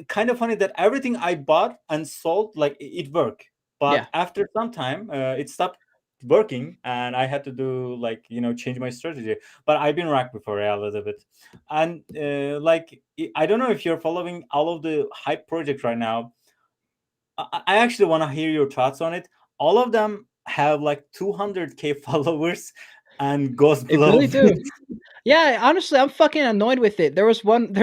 kind of funny that everything I bought and sold like it worked, Yeah. but after some time it stopped working, and I had to do like change my strategy. But I've been racked before, yeah, a little bit. And like I don't know if you're following all of the hype projects right now. I actually want to hear your thoughts on it. All of them have like 200K followers and goes They below. really do. Yeah, honestly, I'm fucking annoyed with it. There's one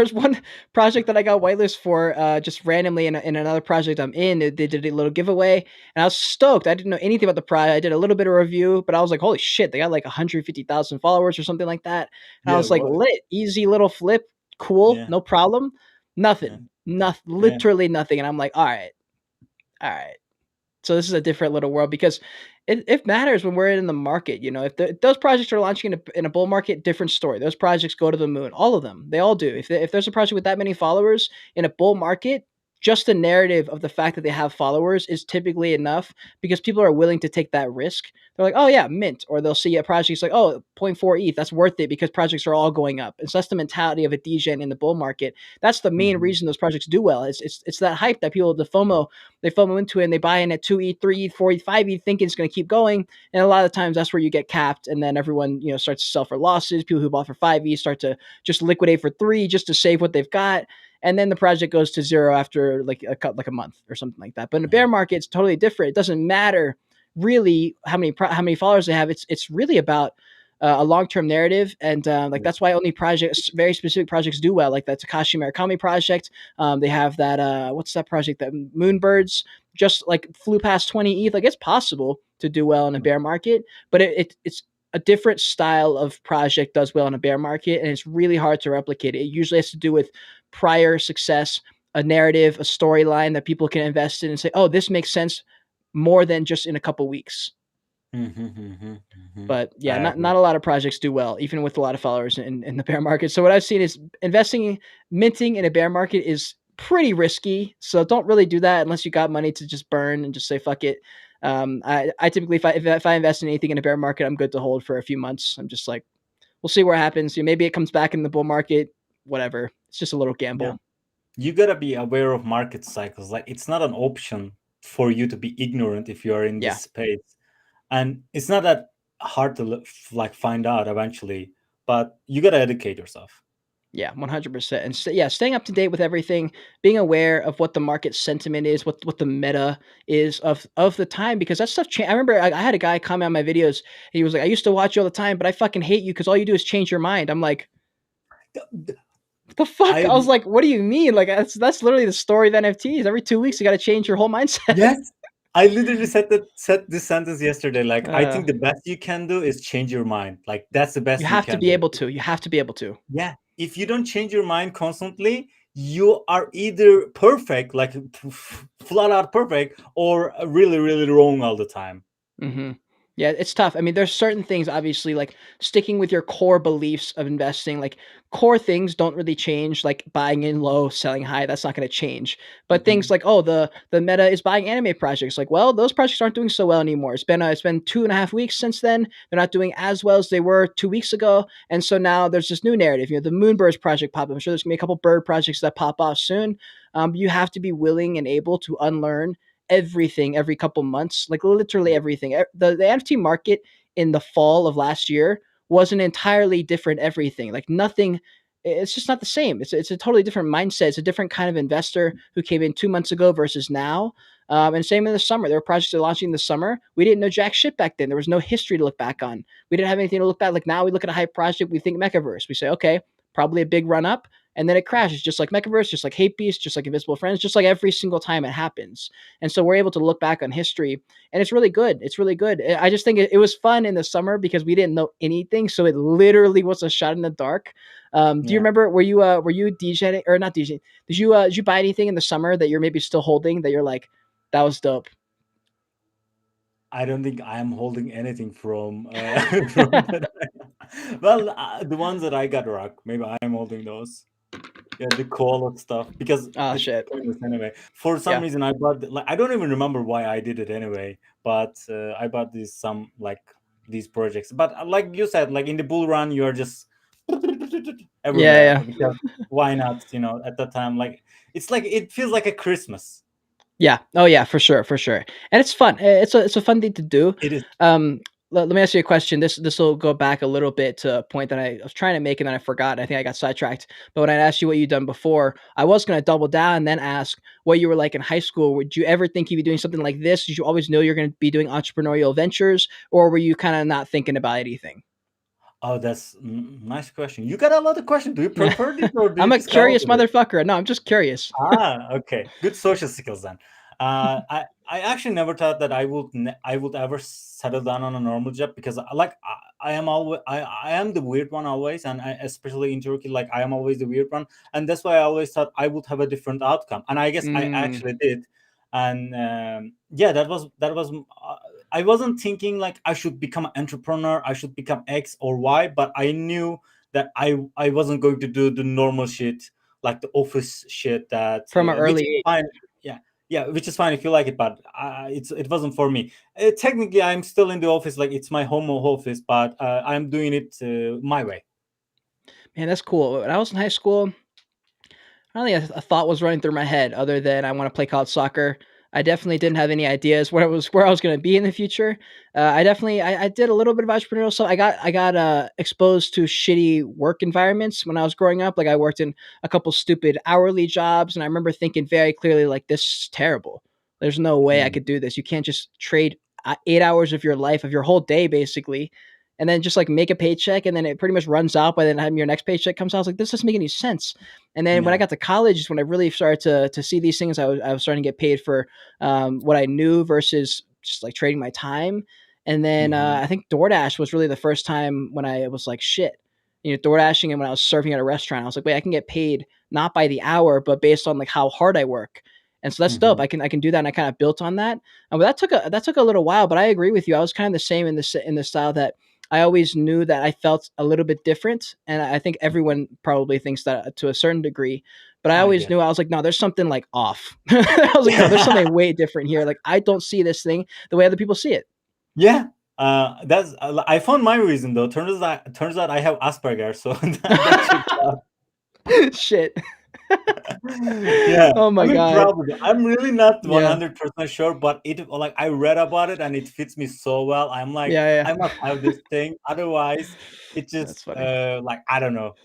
project that I got whitelist for, just randomly in another project I'm in. They did a little giveaway, and I was stoked. I didn't know anything about the project. I did a little bit of review, but I was like, holy shit, they got like 150,000 followers or something like that. And I Yeah, was like, what? lit, easy little flip, cool, Yeah, no problem. yeah, Nothing, nothing, yeah. literally nothing. And I'm like, all right. So this is a different little world because it matters when we're in the market. You know, if those projects are launching in a bull market, different story. Those projects go to the moon. All of them, they all do. If there's a project with that many followers in a bull market, just the narrative of the fact that they have followers is typically enough because people are willing to take that risk. They're like, oh yeah, mint, or they'll see a project it's like, oh, zero point 0.4 ETH, that's worth it because projects are all going up. And so that's the mentality of a DGen in the bull market. That's the main Hmm. reason those projects do well. It's that hype that people, the FOMO, they FOMO into it and they buy in at 2 ETH, 3 ETH, 4 ETH, 5 ETH, thinking it's going to keep going. And a lot of times that's where you get capped. And then everyone, starts to sell for losses. People who bought for 5 ETH start to just liquidate for 3 just to save what they've got. And then the project goes to zero after like a month or something like that. But in a bear market, it's totally different. It doesn't matter really how many followers they have. It's really about a long term narrative, and like Yeah. that's why only projects, very specific projects, do well. Like that Takashi Murakami project. They have that what's that project that Moonbirds just like flew past 20 ETH. Like it's possible to do well in a bear market, but it's a different style of project does well in a bear market, and it's really hard to replicate it. It usually has to do with prior success, a narrative, a storyline that people can invest in and say, oh, this makes sense more than just in a couple weeks. But yeah, I agree. not a lot of projects do well, even with a lot of followers in the bear market. So what I've seen is minting in a bear market is pretty risky. So don't really do that unless you got money to just burn and just say fuck it. I typically if I invest in anything in a bear market, I'm good to hold for a few months. I'm just like, we'll see what happens. Maybe it comes back in the bull market. Whatever. It's just a little Yeah. gamble. You gotta be aware of market cycles. Like it's not an option for you to be ignorant if you are in Yeah. this space, and it's not that hard to like find out eventually. But you gotta educate yourself. Yeah, 100%. And yeah, staying up to date with everything, being aware of what the market sentiment is, what the meta is of the time, because that stuff. I remember I had a guy comment on my videos. He was like, "I used to watch you all the time, but I fucking hate you because all you do is change your mind." I'm like, "What the fuck?" I I was like, "What do you mean? Like that's literally the story of NFTs. Every 2 weeks, you got to change your whole mindset." Yes, I literally said this sentence yesterday. Like I uh, think the best you can do is change your mind. Like that's the you best you have to can be do. able to. You have to be able to. Yeah, if you don't change your mind constantly, you are either perfect, like flat out perfect, or really really wrong all the time. Hmm. Yeah, it's tough. I mean, there's certain things, obviously, like sticking with your core beliefs of investing, like core things don't really change, like buying in low, selling high. That's not going to change. But things Mhm. like, oh, the meta is buying anime projects. Like, well, those projects aren't doing so well anymore. It's been 2.5 weeks since then. They're not doing as well as they were 2 weeks ago, and so now there's this new narrative. The Moonbirds project pop up. I'm sure there's gonna be a couple bird projects that pop off soon. You have to be willing and able to unlearn everything every couple months, like literally everything. The NFT market in the fall of last year was an entirely different everything. Like nothing, it's just not the same. It's a totally different mindset. It's a different kind of investor who came in 2 months ago versus now. And same in the summer. There were projects that were launching in the summer. We didn't know jack shit back then. There was no history to look back on. We didn't have anything to look back. Like now we look at a hype project, we think Mechaverse. We say, okay, probably a big run up, and then it crashes, just like Mechaverse, just like Hate Beast, just like Invisible Friends, just like every single time it happens. And so we're able to look back on history, and it's really good. It's really good. I just think it was fun in the summer because we didn't know anything, so it literally was a shot in the dark. Do you Yeah. remember? Were you DJing or not DJing? Did you buy anything in the summer that you're maybe still holding that you're like, that was dope? I don't think I am holding anything from from that. Well, the ones that I got rock, maybe I am holding those. Yeah, the call stuff because Oh it's shit. pointless anyway. For some Yeah. reason, I bought like I don't even remember why I did it anyway. But I bought these some like these projects. But like you said, like in the bull run, you are just Yeah. everywhere Yeah. because why not? You know, at that time, like it's like it feels like a Christmas. Yeah. Oh yeah, for sure, for sure. And it's fun. It's a fun thing to do. It is. Um, let me ask you a question. This will go back a little bit to a point that I was trying to make and then I forgot. I think I got sidetracked. But when I asked you what you'd done before, I was going to double down and then ask what you were like in high school. Would you ever think you'd be doing something like this? Did you always know you're going to be doing entrepreneurial ventures, or were you kind of not thinking about anything? Oh, that's nice question. You got a lot of questions. Do you prepare this or do you I'm a just come up curious with it? motherfucker. No, I'm just curious. Okay. Good social skills then. I actually never thought that I would ever settle down on a normal job because I am always I am the weird one always, and especially in Turkey, like I am always the weird one, and that's why I always thought I would have a different outcome, and I guess I Mm, actually did, and yeah, that was. I wasn't thinking like I should become an entrepreneur, I should become X or Y, but I knew that I wasn't going to do the normal shit like the office shit that from an which early is age. fine. Yeah, yeah, which is fine if you like it, but it wasn't for me. Technically I'm still in the office, like it's my home office, but I'm doing it my way. Man, that's cool. When I was in high school, I don't think a thought was running through my head other than I want to play college soccer. I definitely didn't have any ideas where I was going to be in the future. I did a little bit of entrepreneurial stuff. I got exposed to shitty work environments when I was growing up. Like I worked in a couple stupid hourly jobs, and I remember thinking very clearly like this is terrible. There's no way I Mm, could do this. You can't just trade 8 hours of your life of your whole day basically and then just like make a paycheck and then it pretty much runs out by the time your next paycheck comes out. I was like, this doesn't make any sense. And then when I yeah. got to college is when I really started to see these things. I was starting to get paid for what I knew versus just like trading my time. And then Hmm. I think DoorDash was really the first time when I was like, shit, DoorDashing. And when I was serving at a restaurant, I was like, wait, I can get paid not by the hour, but based on like how hard I work. And so that's dope. Hmm. I can do that, and I kind of built on that. But that took a little while. But I agree with you. I was kind of the same in the style that I always knew that I felt a little bit different, and I think everyone probably thinks that to a certain degree. But I I always guess. knew I was like, no, there's something like off. I was like, no, there's something way different here. Like I don't see this thing the way other people see it. Yeah. That's I found my reason though. Turns out I have Asperger, so that checks out. Shit. Yeah, Oh my I'm in god. proud with it. I'm really not Yeah. 100% sure, but it like I read about it and it fits me so well. I'm like, Yeah. Yeah. I must have this thing. Otherwise, it That's just funny. like I don't know.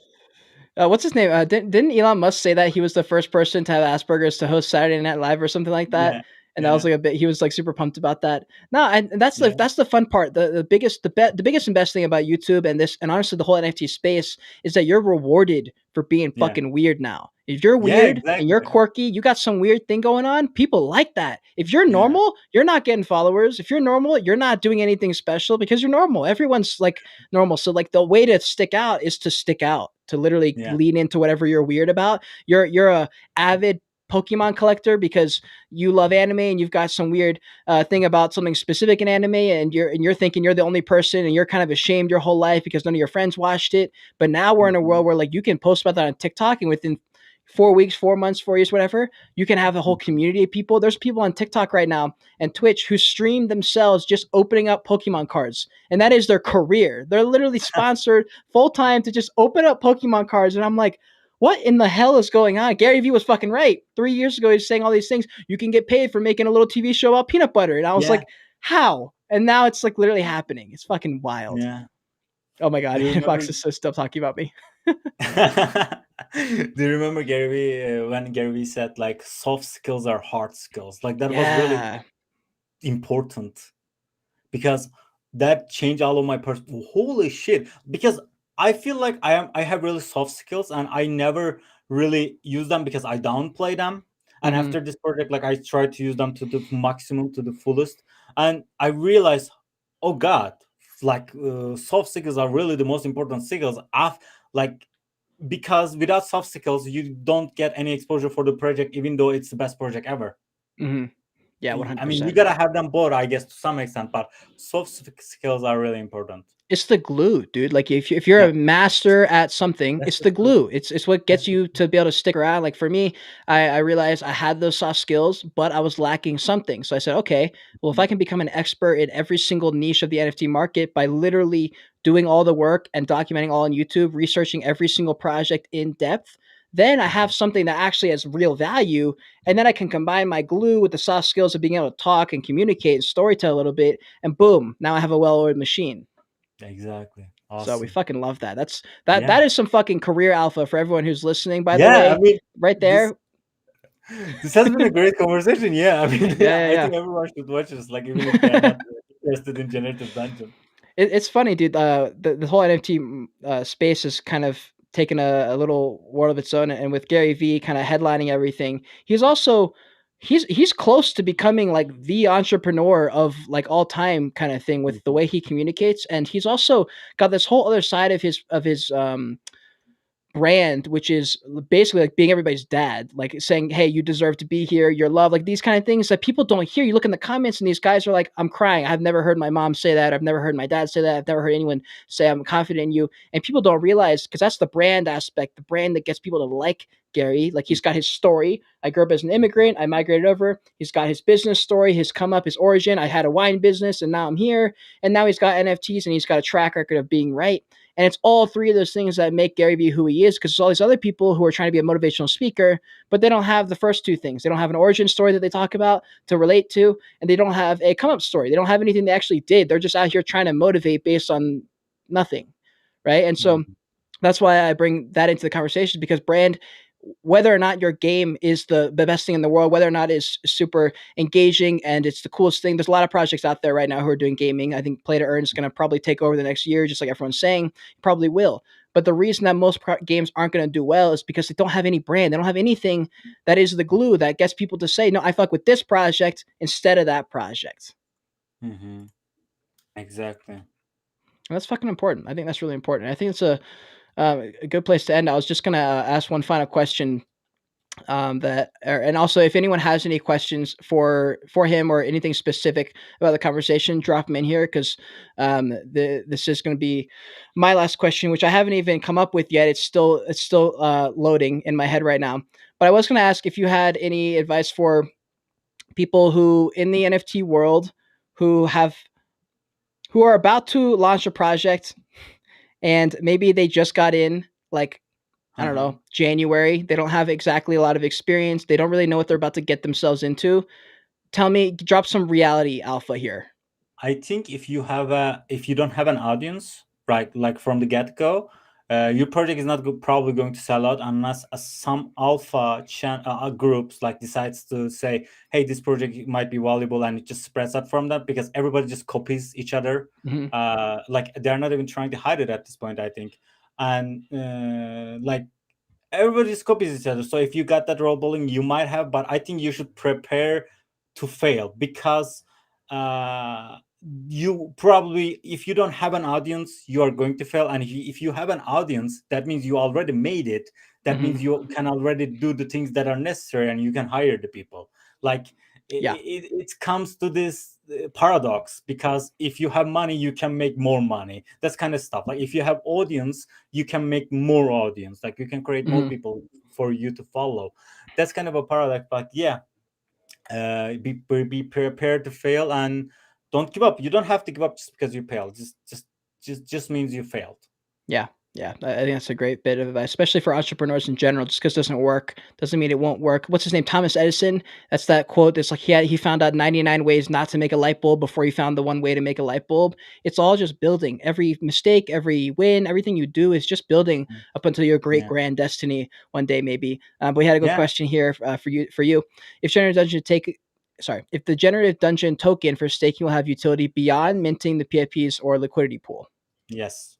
What's his name? Didn't Elon Musk say that he was the first person to have Asperger's to host Saturday Night Live or something like that? Yeah, And that was yeah, like a bit. He was like super pumped about that. No, and that's the yeah, that's the fun part. The biggest and best thing about YouTube and this and honestly the whole NFT space is that you're rewarded for being yeah, fucking weird now. If you're yeah. weird and you're Exactly. quirky, you got some weird thing going on. People like that. If you're Yeah, normal, you're not getting followers. If you're normal, you're not doing anything special because you're normal. Everyone's like normal. So like the way to stick out is to stick out, to literally yeah, lean into whatever you're weird about. You're a avid Pokemon collector because you love anime and you've got some weird thing about something specific in anime and you're thinking you're the only person and you're kind of ashamed your whole life because none of your friends watched it. But now we're in a mhm, world where like you can post about that on TikTok and within 4 weeks, 4 months, 4 years, whatever, you can have a whole mhm. community of people. There's people on TikTok right now and Twitch who stream themselves just opening up Pokemon cards. And that is their career. They're literally sponsored full time to just open up Pokemon cards. And I'm like, what in the hell is going on? Gary Vee was fucking right. 3 years ago, he's saying all these things. You can get paid for making a little TV show about peanut butter. And I was Yeah, like, how? And now it's like literally happening. It's fucking wild. yeah. Oh my Do God. you remember? Fox is still talking about me. Do you remember Gary Vee, when Gary Vee said like soft skills are hard skills? Like that was really Yeah. important, because that changed all of my holy shit. Because I feel like I have really soft skills, and I never really use them because I downplay them. And Hmm. after this project, like I try to use them to the maximum, to the fullest, and I realized, oh god, like soft skills are really the most important skills. Like, because without soft skills you don't get any exposure for the project, even though it's the best project ever. Hmm. Yeah, I mean, you 100%. gotta have them both, I guess, to some extent, but skills are really important. It's the glue, dude. Like if you're Yeah, a master at something, that's it's the the truth. glue. It's what That's gets the you to be able to stick around. Like for me, I realized I had those soft skills, but I was lacking something. So I said, okay, well, if I truth. can become an expert in every single niche of the NFT market by literally doing all the work and documenting all on YouTube, researching every single project in depth, then I have Mhm. something that actually has real value. And then I can combine my glue with the soft skills of being able to talk and communicate and storytell a little bit. And boom, now I have a well-oiled machine. Exactly. So we Awesome. fucking love that. That Yeah. is some fucking career alpha for everyone who's listening, by the Yeah. I way. mean, Right this there. this has been a great conversation. Yeah. I mean, Yeah, yeah, I yeah. think everyone should watch this, like even if they're not interested in generative dungeon. It's funny, dude. The whole NFT space has kind of taken a little world of its own, and with Gary Vee kind of headlining everything, he's also he's close to becoming like the entrepreneur of like all time kind of thing with the Mhm. way he communicates, and he's also got this whole other side of his brand, which is basically like being everybody's dad, like saying, "Hey, you deserve to be here. You're loved." Like these kind of things that people don't hear. You look in the comments, and these guys are like, "I'm crying. I've never heard my mom say that. I've never heard my dad say that. I've never heard anyone say I'm confident in you." And people don't realize because that's the brand aspect, the brand that gets people to like Gary. Like he's got his story. I grew up as an immigrant. I migrated over. He's got his business story, his come up, his origin. I had a wine business, and now I'm here. And now he's got NFTs, and he's got a track record of being right. And it's all three of those things that make Gary Vee who he is because there's all these other people who are trying to be a motivational speaker, but they don't have the first two things. They don't have an origin story that they talk about to relate to, and they don't have a come up story. They don't have anything they actually did. They're just out here trying to motivate based on nothing. Right. And so Mhm. that's why I bring that into the conversation because brand, whether or not your game is the best thing in the world, whether or not it's super engaging and it's the coolest thing, there's a lot of projects out there right now who are doing gaming. I think Play to Earn is going to probably take over the next year, just like everyone's saying, probably will. But the reason that most games aren't going to do well is because they don't have any brand. They don't have anything that is the glue that gets people to say, no, I fuck with this project instead of that project. Mhm. Exactly. And that's fucking important. I think that's really important. I think it's a good place to end. I was just going to ask one final question and also if anyone has any questions for him or anything specific about the conversation, drop them in here because this is going to be my last question, which I haven't even come up with yet. It's still loading in my head right now, but I was going to ask if you had any advice for people who in the NFT world who have who are about to launch a project and maybe they just got in like I don't Uh-huh. know, January. They don't have exactly a lot of experience. They don't really know what they're about to get themselves into. Tell me, drop some reality alpha here. I think if you don't have an audience, right, like from the get go, your project is not probably going to sell out unless some alpha groups like decides to say, "Hey, this project might be valuable," and it just spreads out from that because everybody just copies each other. Mhm, Like they're not even trying to hide it at this point, I think, and like everybody just copies each other. So if you got that role bowling, you might have, but I think you should prepare to fail because uh, you probably, if you don't have an audience, you are going to fail. And if you have an audience, that means you already made it. That mhm. means you can already do the things that are necessary and you can hire the people. Like Yeah, it comes to this paradox because if you have money, you can make more money. That's kind of stuff. Like if you have audience, you can make more audience, like you can create more mhm. people for you to follow. That's kind of a paradox, but yeah, be prepared to fail and don't give up. You don't have to give up just because you failed. Just means you failed. Yeah. Yeah, I think that's a great bit of advice, especially for entrepreneurs in general. Just because it doesn't work doesn't mean it won't work. What's his name? Thomas Edison. That's that quote. That's like he found out 99 ways not to make a light bulb before he found the one way to make a light bulb. It's all just building. Every mistake, every win, everything you do is just building up until your great Yeah. grand destiny one day, maybe. But we had a good Yeah. question here for you. For you, if generative dungeon take sorry, if the generative dungeon token for staking will have utility beyond minting the PFPs or liquidity pool. Yes.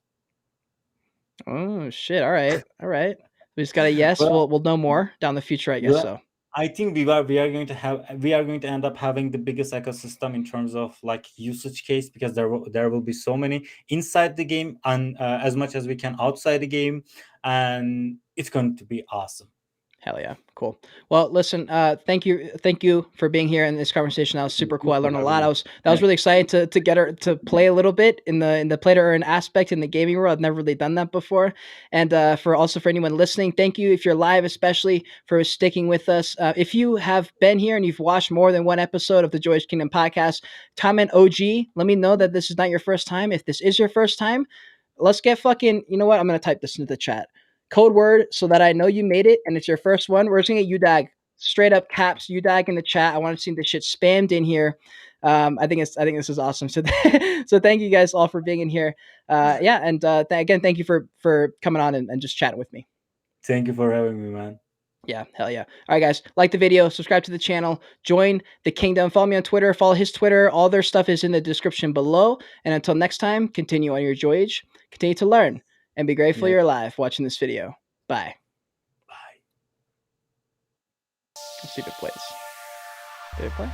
Oh shit! All right, all right. We just got a yes. Well, We'll know more down the future, I guess. well, So I think we are going to end up having the biggest ecosystem in terms of like usage case, because there will be so many inside the game, and as much as we can outside the game, and it's going to be awesome. hell yeah, cool. Well, listen, thank you for being here in this conversation. That was Thank super cool. you I for learned a having lot. me. That was really exciting to get her to play a little bit in the play to earn aspect in the gaming world. I've never really done that before. And for anyone listening, thank you if you're live, especially for sticking with us. If you have been here and you've watched more than one episode of the Joyage Kingdom podcast, comment OG. Let me know that this is not your first time. If this is your first time, let's get fucking. You know what? I'm gonna type this into the chat. Code word so that I know you made it and it's your first one. We're just gonna get UDAG straight up caps UDAG in the chat. I want to see this shit spammed in here. I think this is awesome. So so thank you guys all for being in here. Yeah, and again, thank you for coming on and just chatting with me. Thank you for having me, man. Yeah, hell yeah. All right, guys, like the video, subscribe to the channel, join the kingdom, follow me on Twitter, follow his Twitter. All their stuff is in the description below. And until next time, continue on your Joyage, continue to learn, and be grateful Yes. you're alive watching this video. Bye. Bye. Let's see if it plays. Did it play?